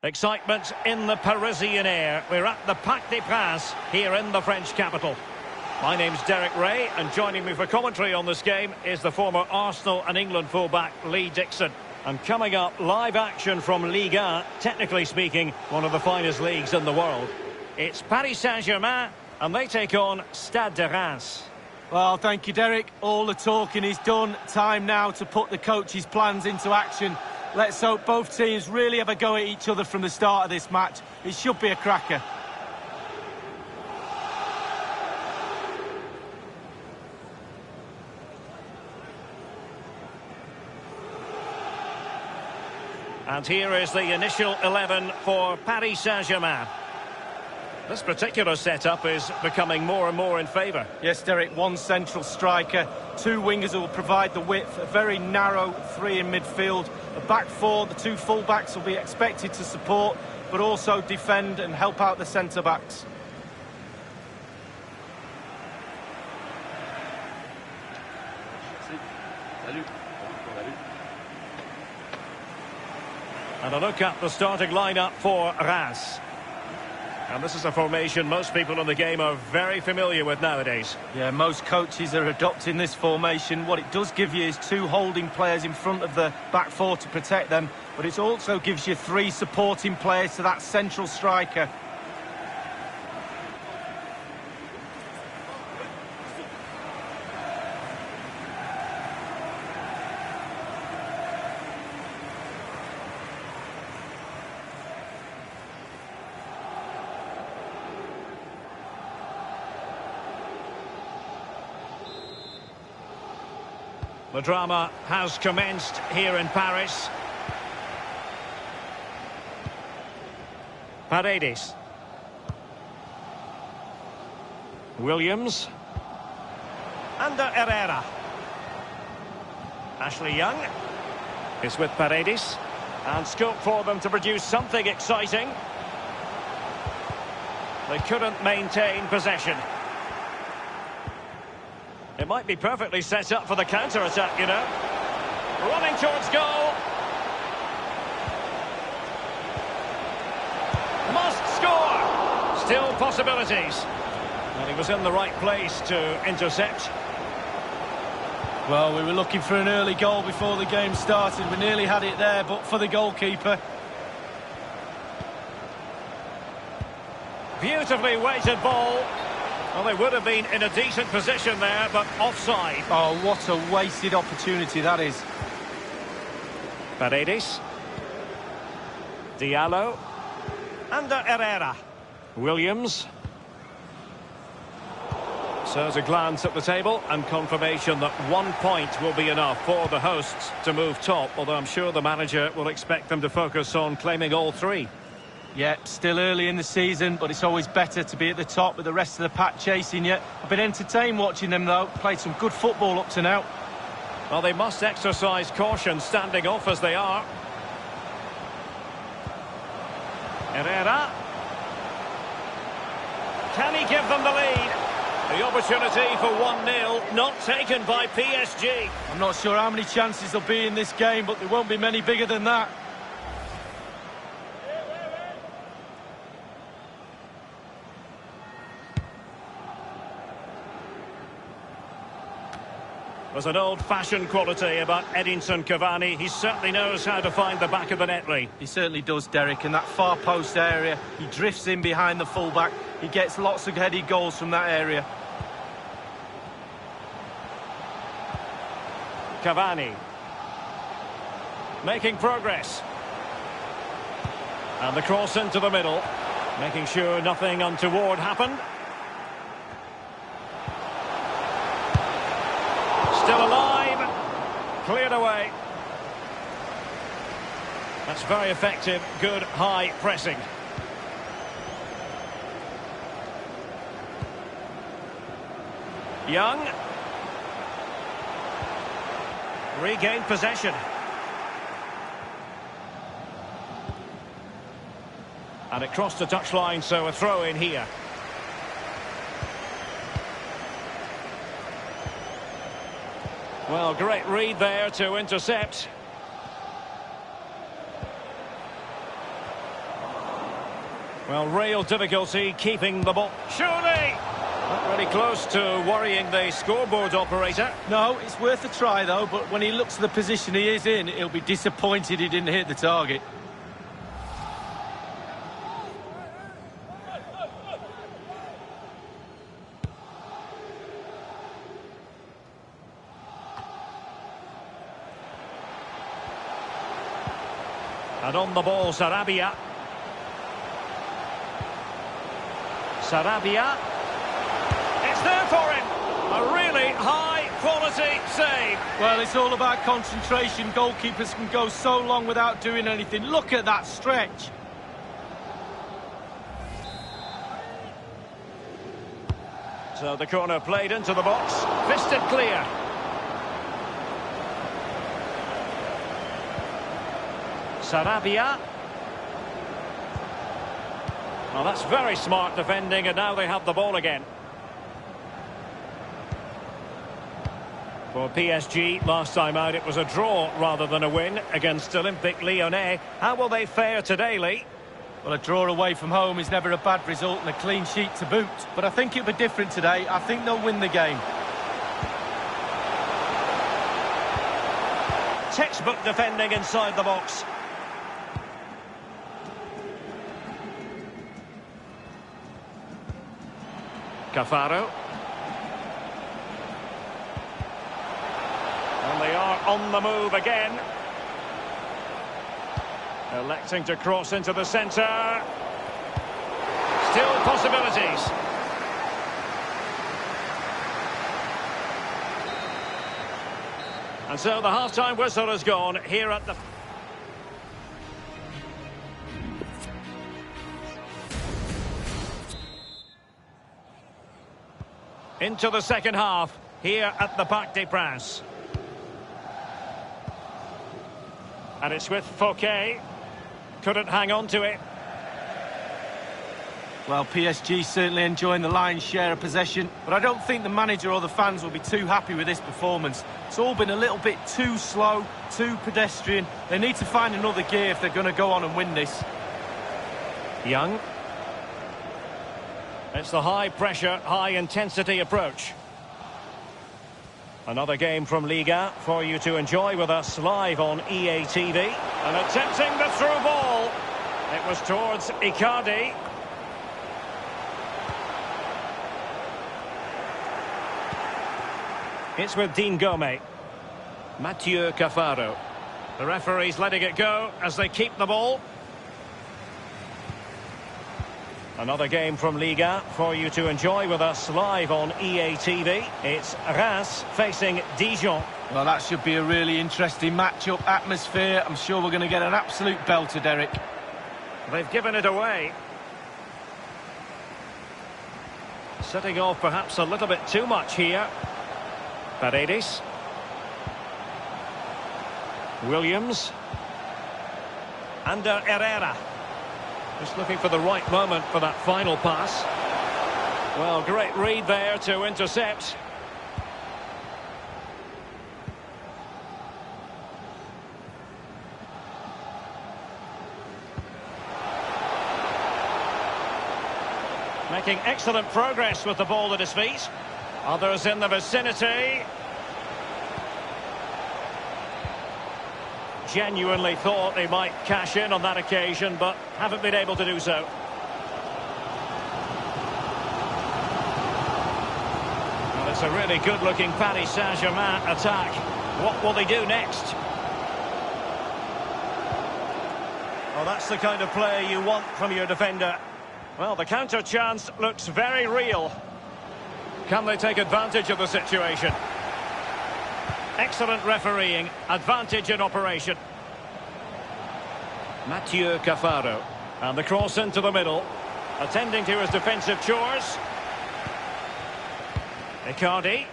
Excitement in the Parisian air. We're at the Parc des Princes here in the French capital. My name's Derek Ray, and joining me for commentary on this game is the former Arsenal and England fullback Lee Dixon. And coming up, live action from Ligue 1, technically speaking, one of the finest leagues in the world. It's Paris Saint-Germain, and they take on Stade de Reims. Well, thank you, Derek. All the talking is done. Time now to put the coach's plans into action. Let's hope both teams really have a go at each other from the start of this match. It should be a cracker. And here is the initial 11 for Paris Saint-Germain. This particular setup is becoming more and more in favour. Yes, Derek, one central striker, two wingers who will provide the width, a very narrow three in midfield. A back four, the two full-backs will be expected to support, but also defend and help out the centre-backs. And a look at the starting lineup for Reims. And this is a formation most people in the game are very familiar with nowadays. Yeah, most coaches are adopting this formation. What it does give you is two holding players in front of the back four to protect them, but it also gives you three supporting players to that central striker. The drama has commenced here in Paris. Paredes. Williams. Under Herrera. Ashley Young is with Paredes. And scope for them to produce something exciting. They couldn't maintain possession. It might be perfectly set up for the counter-attack, you know. Running towards goal. Must score. Still possibilities. And he was in the right place to intercept. Well, we were looking for an early goal before the game started. We nearly had it there, but for the goalkeeper. Beautifully weighted ball. Well, they would have been in a decent position there, but offside. Oh, what a wasted opportunity that is. Paredes. Diallo. Under Herrera. Williams. So as a glance at the table and confirmation that 1 point will be enough for the hosts to move top, although I'm sure the manager will expect them to focus on claiming all three. Yep, still early in the season, but it's always better to be at the top with the rest of the pack chasing you. I've been entertained watching them, though. Played some good football up to now. Well, they must exercise caution standing off as they are. Herrera. Can he give them the lead? The opportunity for 1-0, not taken by PSG. I'm not sure how many chances there'll be in this game, but there won't be many bigger than that. There's an old-fashioned quality about Edinson Cavani. He certainly knows how to find the back of the net, Lee. He certainly does, Derek. In that far post area, he drifts in behind the fullback. He gets lots of headed goals from that area. Cavani. Making progress. And the cross into the middle. Making sure nothing untoward happened. Still alive. Cleared away. That's very effective. Good high pressing. Young. Regained possession. And it crossed the touchline, so a throw in here. Well, great read there to intercept. Well, real difficulty keeping the ball. Surely! Not really close to worrying the scoreboard operator. No, it's worth a try, though, but when he looks at the position he is in, he'll be disappointed he didn't hit the target. And on the ball, Sarabia. Sarabia. It's there for him. A really high-quality save. Well, it's all about concentration. Goalkeepers can go so long without doing anything. Look at that stretch. So the corner played into the box. Fisted clear. Sarabia. Well, that's very smart defending, and now they have the ball again. For PSG, last time out it was a draw rather than a win against Olympique Lyonnais. How will they fare today, Lee? Well, a draw away from home is never a bad result, and a clean sheet to boot. But I think it'll be different today. I think they'll win the game. Textbook defending inside the box. Cafaro. And they are on the move again. Electing to cross into the centre. Still possibilities. And so the half-time whistle has gone here at the... Into the second half, here at the Parc des Princes. And it's with Fouquet. Couldn't hang on to it. Well, PSG certainly enjoying the lion's share of possession, but I don't think the manager or the fans will be too happy with this performance. It's all been a little bit too slow, too pedestrian. They need to find another gear if they're going to go on and win this. Young. It's the high-pressure, high-intensity approach. Another game from Liga for you to enjoy with us live on EA TV. And attempting the through ball. It was towards Icardi. It's with Dean Gomez. Mathieu Cafaro. The referee's letting it go as they keep the ball. Another game from Liga for you to enjoy with us live on EA TV. It's Reims facing Dijon. Well, that should be a really interesting match-up atmosphere. I'm sure we're going to get an absolute belter, Derek. They've given it away. Setting off perhaps a little bit too much here. Paredes. Williams. Ander Herrera. Just looking for the right moment for that final pass. Well, great read there to intercept. Making excellent progress with the ball at his feet. Others in the vicinity. Genuinely thought they might cash in on that occasion, but haven't been able to do so. Well, it's a really good-looking Paris Saint-Germain attack. What will they do next? Well, that's the kind of play you want from your defender. Well, the counter chance looks very real. Can they take advantage of the situation? Excellent refereeing, advantage in operation. Mathieu Cafaro. And the cross into the middle. Attending to his defensive chores. Icardi.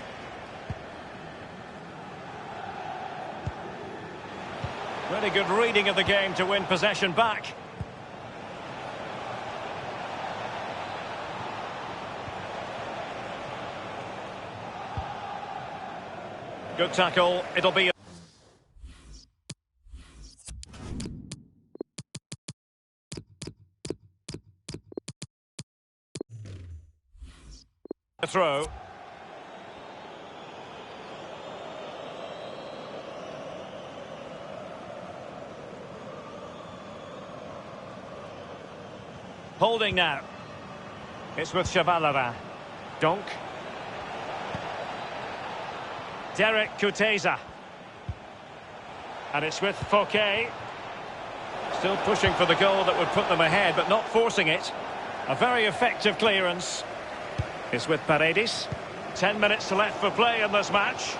Really good reading of the game to win possession back. Good tackle. It'll be... Throw. Holding now. It's with Chavalera. Donk. Derek Kuteza. And it's with Fouquet. Still pushing for the goal that would put them ahead, but not forcing it. A very effective clearance. It's with Paredes. 10 minutes left for play in this match.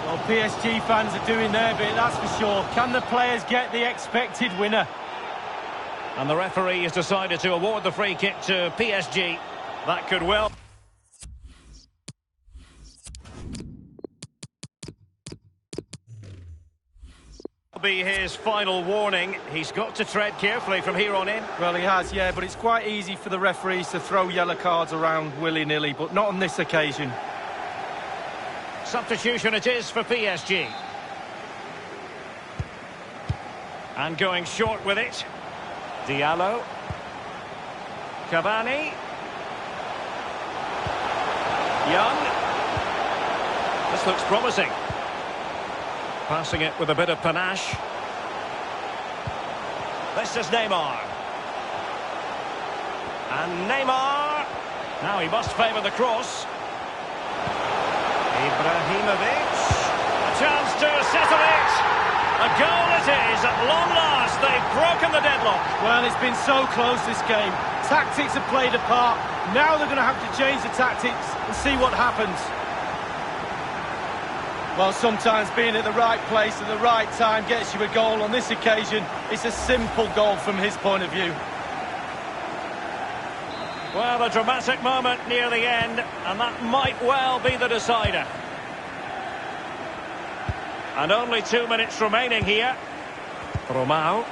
Well, PSG fans are doing their bit, that's for sure. Can the players get the expected winner? And the referee has decided to award the free kick to PSG. That could well be his final warning. He's got to tread carefully from here on in. Well, he has, yeah, but it's quite easy for the referees to throw yellow cards around willy-nilly, but not on this occasion. Substitution it is for PSG. And going short with it. Diallo. Cavani. Young. This looks promising. Passing it with a bit of panache. This is Neymar. And Neymar. Now he must favour the cross. Ibrahimovic. A chance to settle it. A goal it is at long last. They've broken the deadlock. Well, it's been so close, this game. Tactics have played a part. Now they're going to have to change the tactics and see what happens. Well, sometimes being at the right place at the right time gets you a goal. On this occasion, it's a simple goal from his point of view. Well, a dramatic moment near the end, and that might well be the decider. And only 2 minutes remaining here. Romao.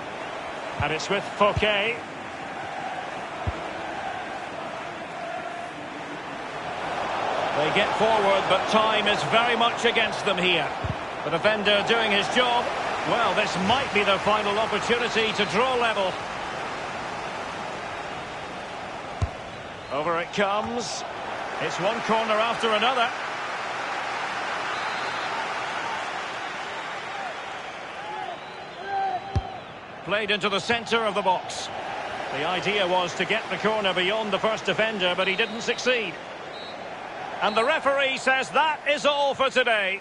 And it's with Fouquet. They get forward, but time is very much against them here. The defender doing his job. Well, this might be the final opportunity to draw level. Over it comes. It's one corner after another. Played into the centre of the box. The idea was to get the corner beyond the first defender, but he didn't succeed. And the referee says that is all for today.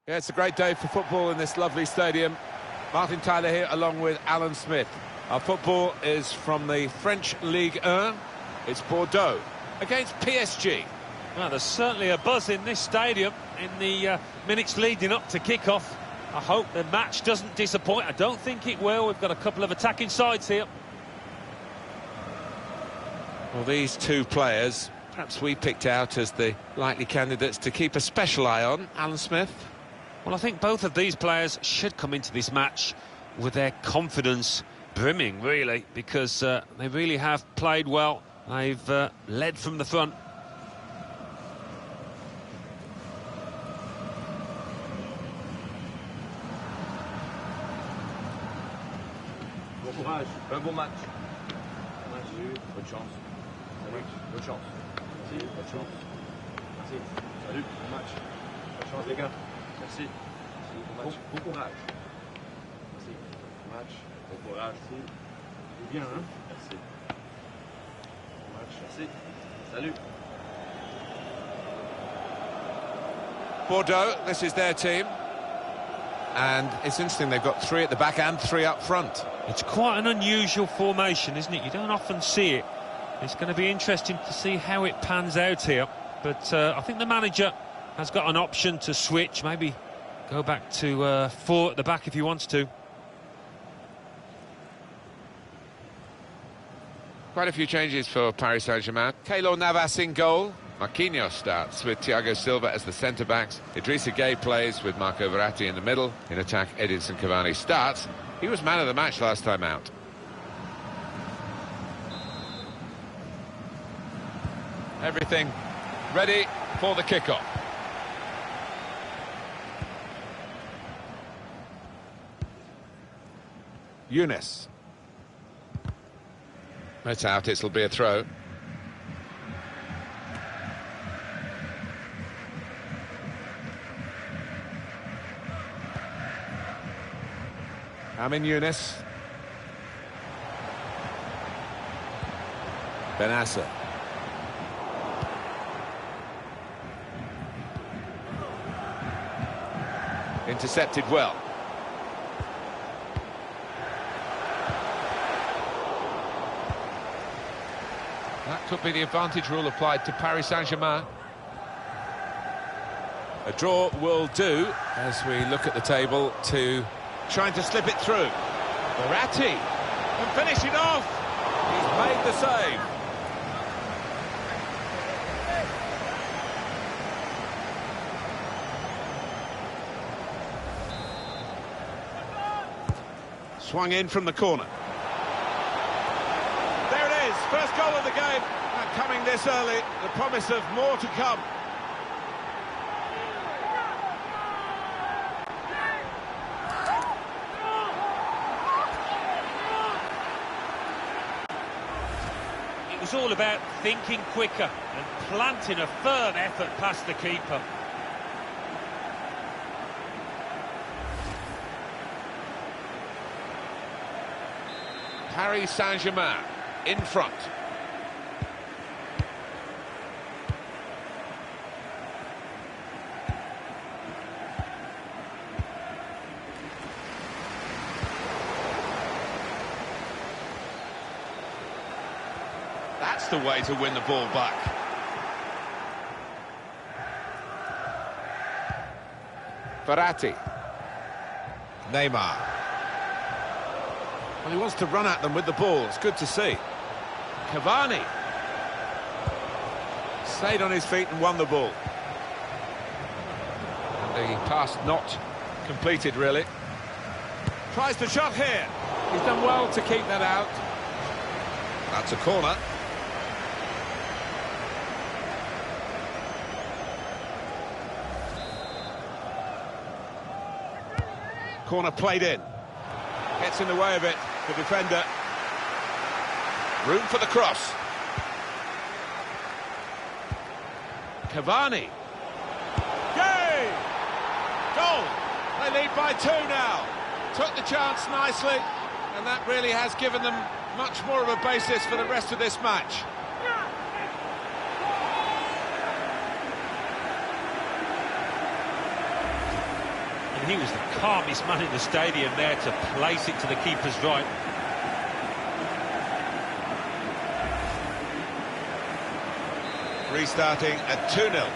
Yeah, it's a great day for football in this lovely stadium. Martin Tyler here along with Alan Smith. Our football is from the French Ligue 1. It's Bordeaux against PSG. Well, there's certainly a buzz in this stadium in the minutes leading up to kick-off. I hope the match doesn't disappoint. I don't think it will. We've got a couple of attacking sides here. Well, these two players, perhaps we picked out as the likely candidates to keep a special eye on. Alan Smith? Well, I think both of these players should come into this match with their confidence brimming, really, because they really have played well. They've led from the front. Bon courage, un bon match. Bonne chance. Salut, bonne chance. Merci, bonne chance. Merci. Salut, bon match. Bonne chance les gars. Merci. Merci, bon match. Bon courage. Merci. Bon match. Bon courage. Merci. C'est bien, hein? Merci. Bon match. Merci. Salut. Bordeaux, this is their team. And it's interesting, they've got 3 at the back and 3 up front. It's quite an unusual formation, isn't it? You don't often see it. It's going to be interesting to see how it pans out here. But I think the manager has got an option to switch, maybe go back to 4 at the back if he wants to. Quite a few changes for Paris Saint-Germain. Keylor Navas in goal. Marquinhos starts with Thiago Silva as the centre-backs. Idrissa Gueye plays with Marco Verratti in the middle. In attack, Edinson Cavani starts. He was man of the match last time out. Everything ready for the kickoff. Younes. It's out, it'll be a throw. Amin Younes. Benassa. Intercepted well. That could be the advantage rule applied to Paris Saint-Germain. A draw will do as we look at the table to... Trying to slip it through. Verratti can finish it off. He's made the save. Swung in from the corner. There it is, first goal of the game. And coming this early, the promise of more to come. It was all about thinking quicker and planting a firm effort past the keeper. Paris Saint-Germain in front. That's the way to win the ball back. Verratti. Neymar. Well, he wants to run at them with the ball. It's good to see. Cavani. Stayed on his feet and won the ball. And the pass not completed, really. Tries the shot here. He's done well to keep that out. That's a corner. Corner played in. Gets in the way of it, the defender. Room for the cross. Cavani. Yay! Goal! They lead by 2 now. Took the chance nicely, and that really has given them much more of a basis for the rest of this match. And he was the calmest man in the stadium there to place it to the keeper's right. Restarting at 2-0.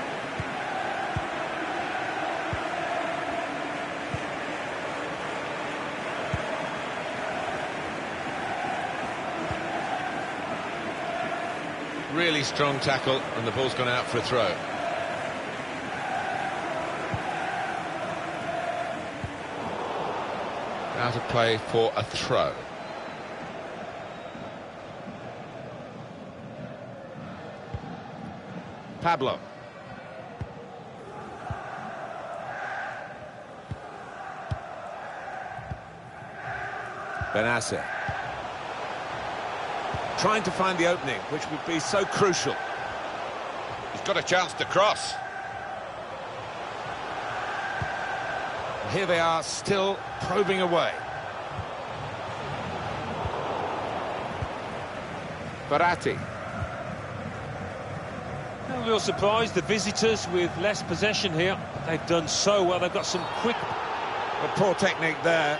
Really strong tackle, and the ball's gone out for a throw. Out of play for a throw. Pablo. Benassa. trying to find the opening, which would be so crucial. He's got a chance to cross. Here they are, still probing away. Verratti. No real surprise, the visitors with less possession here. They've done so well, they've got some quick... But poor technique there.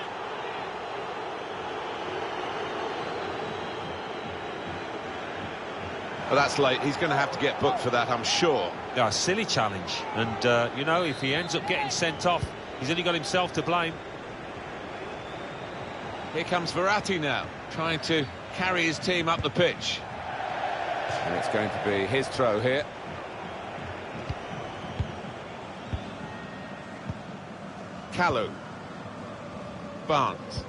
Well, that's late. He's going to have to get booked for that, I'm sure. Yeah, silly challenge. And, you know, if he ends up getting sent off, he's only got himself to blame. Here comes Verratti now, trying to carry his team up the pitch. And it's going to be his throw here. Kalu. Barnes.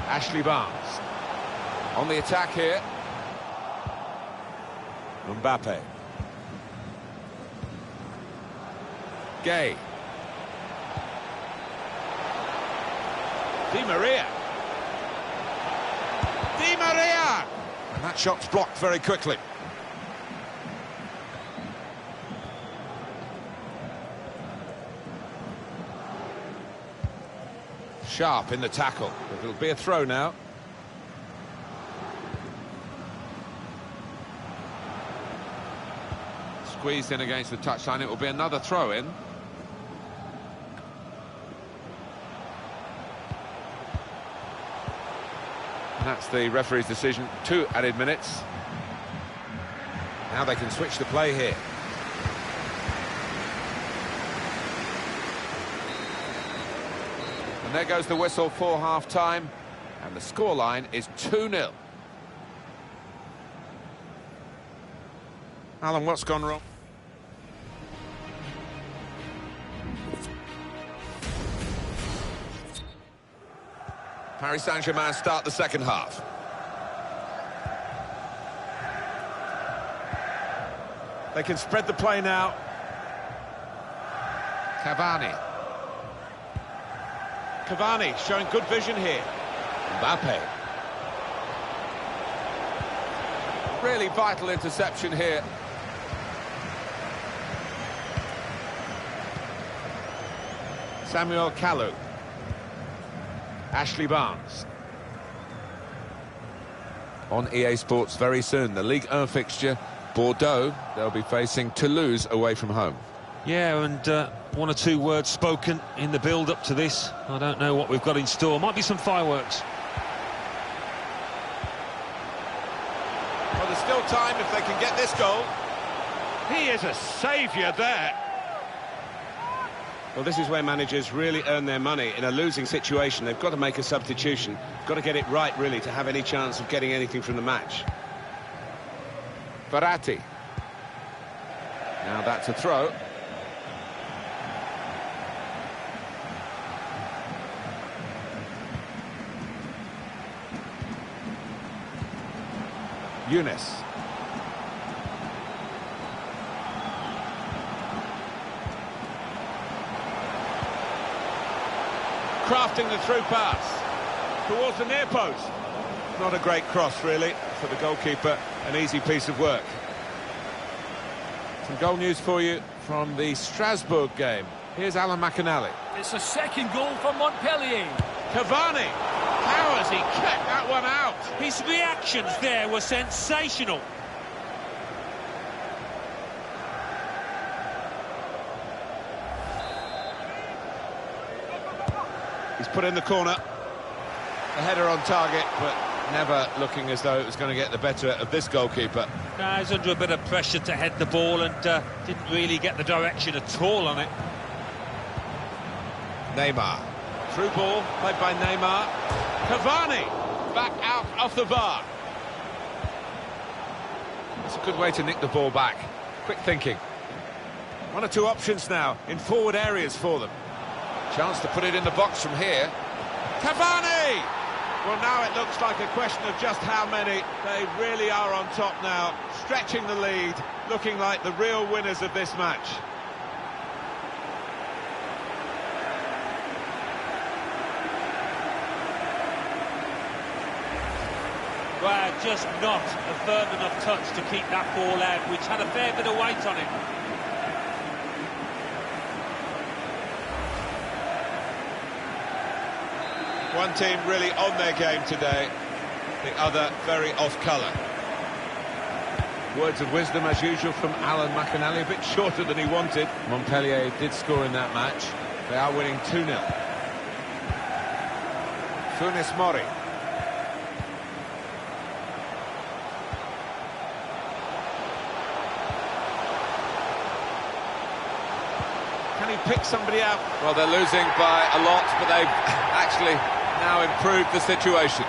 Ashley Barnes. On the attack here. Mbappe. Gay. Di Maria. Di Maria! And that shot's blocked very quickly. Sharp in the tackle. It'll be a throw now. Squeezed in against the touchline. It will be another throw in. And that's the referee's decision. 2 added minutes. Now they can switch the play here. And there goes the whistle for half-time. And the scoreline is 2-0. Alan, what's gone wrong? Paris Saint-Germain start the second half. They can spread the play now. Cavani. Cavani showing good vision here. Mbappe. Really vital interception here. Samuel Kalu. Ashley Barnes. On EA Sports very soon, the Ligue 1 fixture, Bordeaux, they'll be facing Toulouse away from home. Yeah, and 1 or 2 words spoken in the build-up to this. I don't know what we've got in store. Might be some fireworks. Well, there's still time if they can get this goal. He is a saviour there. Well, this is where managers really earn their money. In a losing situation, they've got to make a substitution. Got to get it right, really, to have any chance of getting anything from the match. Verratti. Now that's a throw. Younes. Crafting the through pass towards the near post. Not a great cross, really, for the goalkeeper. An easy piece of work. Some goal news for you from the Strasbourg game. Here's Alan McAnally. It's a second goal for Montpellier. Cavani. How has he kept that one out? His reactions there were sensational. He's put in the corner. A header on target, but never looking as though it was going to get the better of this goalkeeper. He's under a bit of pressure to head the ball and didn't really get the direction at all on it. Neymar. Through ball, played by Neymar. Cavani. Back out off the bar. It's a good way to nick the ball back. Quick thinking. 1 or 2 options now in forward areas for them. Chance to put it in the box from here. Cavani! Well, now it looks like a question of just how many. They really are on top now, stretching the lead, looking like the real winners of this match. Well, just not a firm enough touch to keep that ball out, which had a fair bit of weight on it. One team really on their game today, the other very off-colour. Words of wisdom, as usual, from Alan McInally, a bit shorter than he wanted. Montpellier did score in that match. They are winning 2-0. Funes Mori. Can he pick somebody out? Well, they're losing by a lot, but they've actually now improved the situation.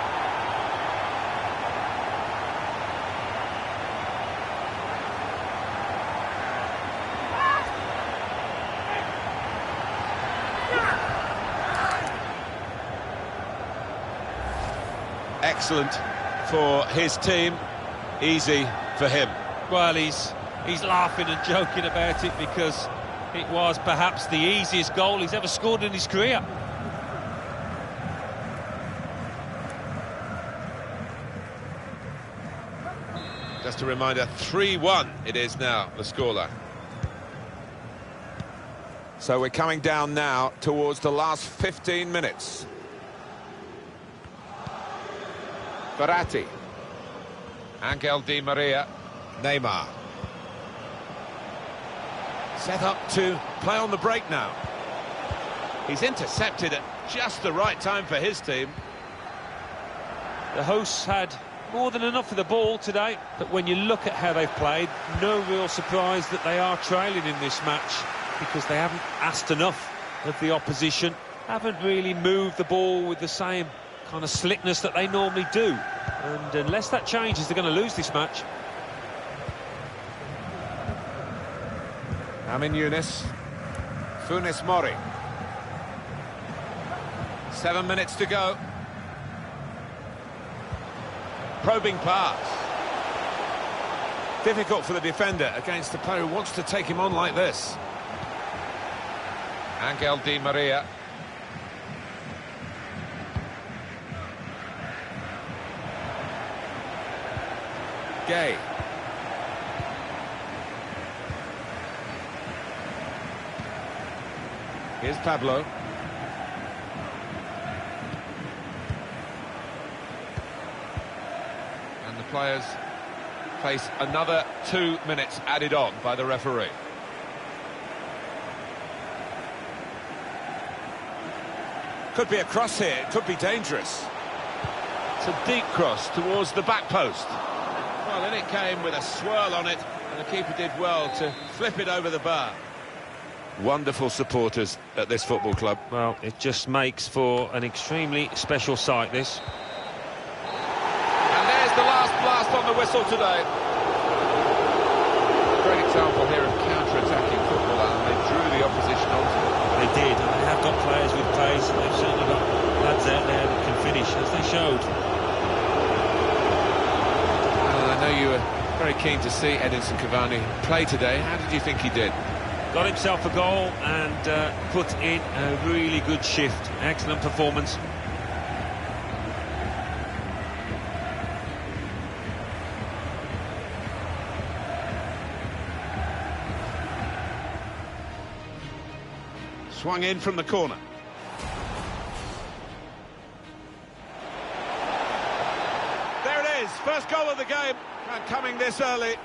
Excellent for his team, easy for him. Well, he's laughing and joking about it because it was perhaps the easiest goal he's ever scored in his career. Just a reminder, 3-1 it is now, the scoreline. So we're coming down now towards the last 15 minutes. Verratti. Angel Di Maria. Neymar. Set up to play on the break now. He's intercepted at just the right time for his team. The hosts had more than enough of the ball today, but when you look at how they've played, no real surprise that they are trailing in this match, because they haven't asked enough of the opposition, haven't really moved the ball with the same kind of slickness that they normally do, and unless that changes, they're going to lose this match. Amin Younes. Funes Mori. 7 minutes to go. Probing pass. Difficult for the defender against the player who wants to take him on like this. Angel Di Maria. Gay. Here's Pablo. And the players face another 2 minutes added on by the referee. Could be a cross here, it could be dangerous. It's a deep cross towards the back post. Well, then it came with a swirl on it, and the keeper did well to flip it over the bar. Wonderful supporters at this football club. Well, it just makes for an extremely special sight, this. And there's the last blast on the whistle today. Great example here of counter-attacking football, and they drew the opposition onto it. They did, and they have got players with pace, and they've certainly got lads out there that can finish, as they showed. Well, I know you were very keen to see Edinson Cavani play today. How did you think he did? Got himself a goal and put in a really good shift. Excellent performance. Swung in from the corner. There it is, first goal of the game, and coming this early.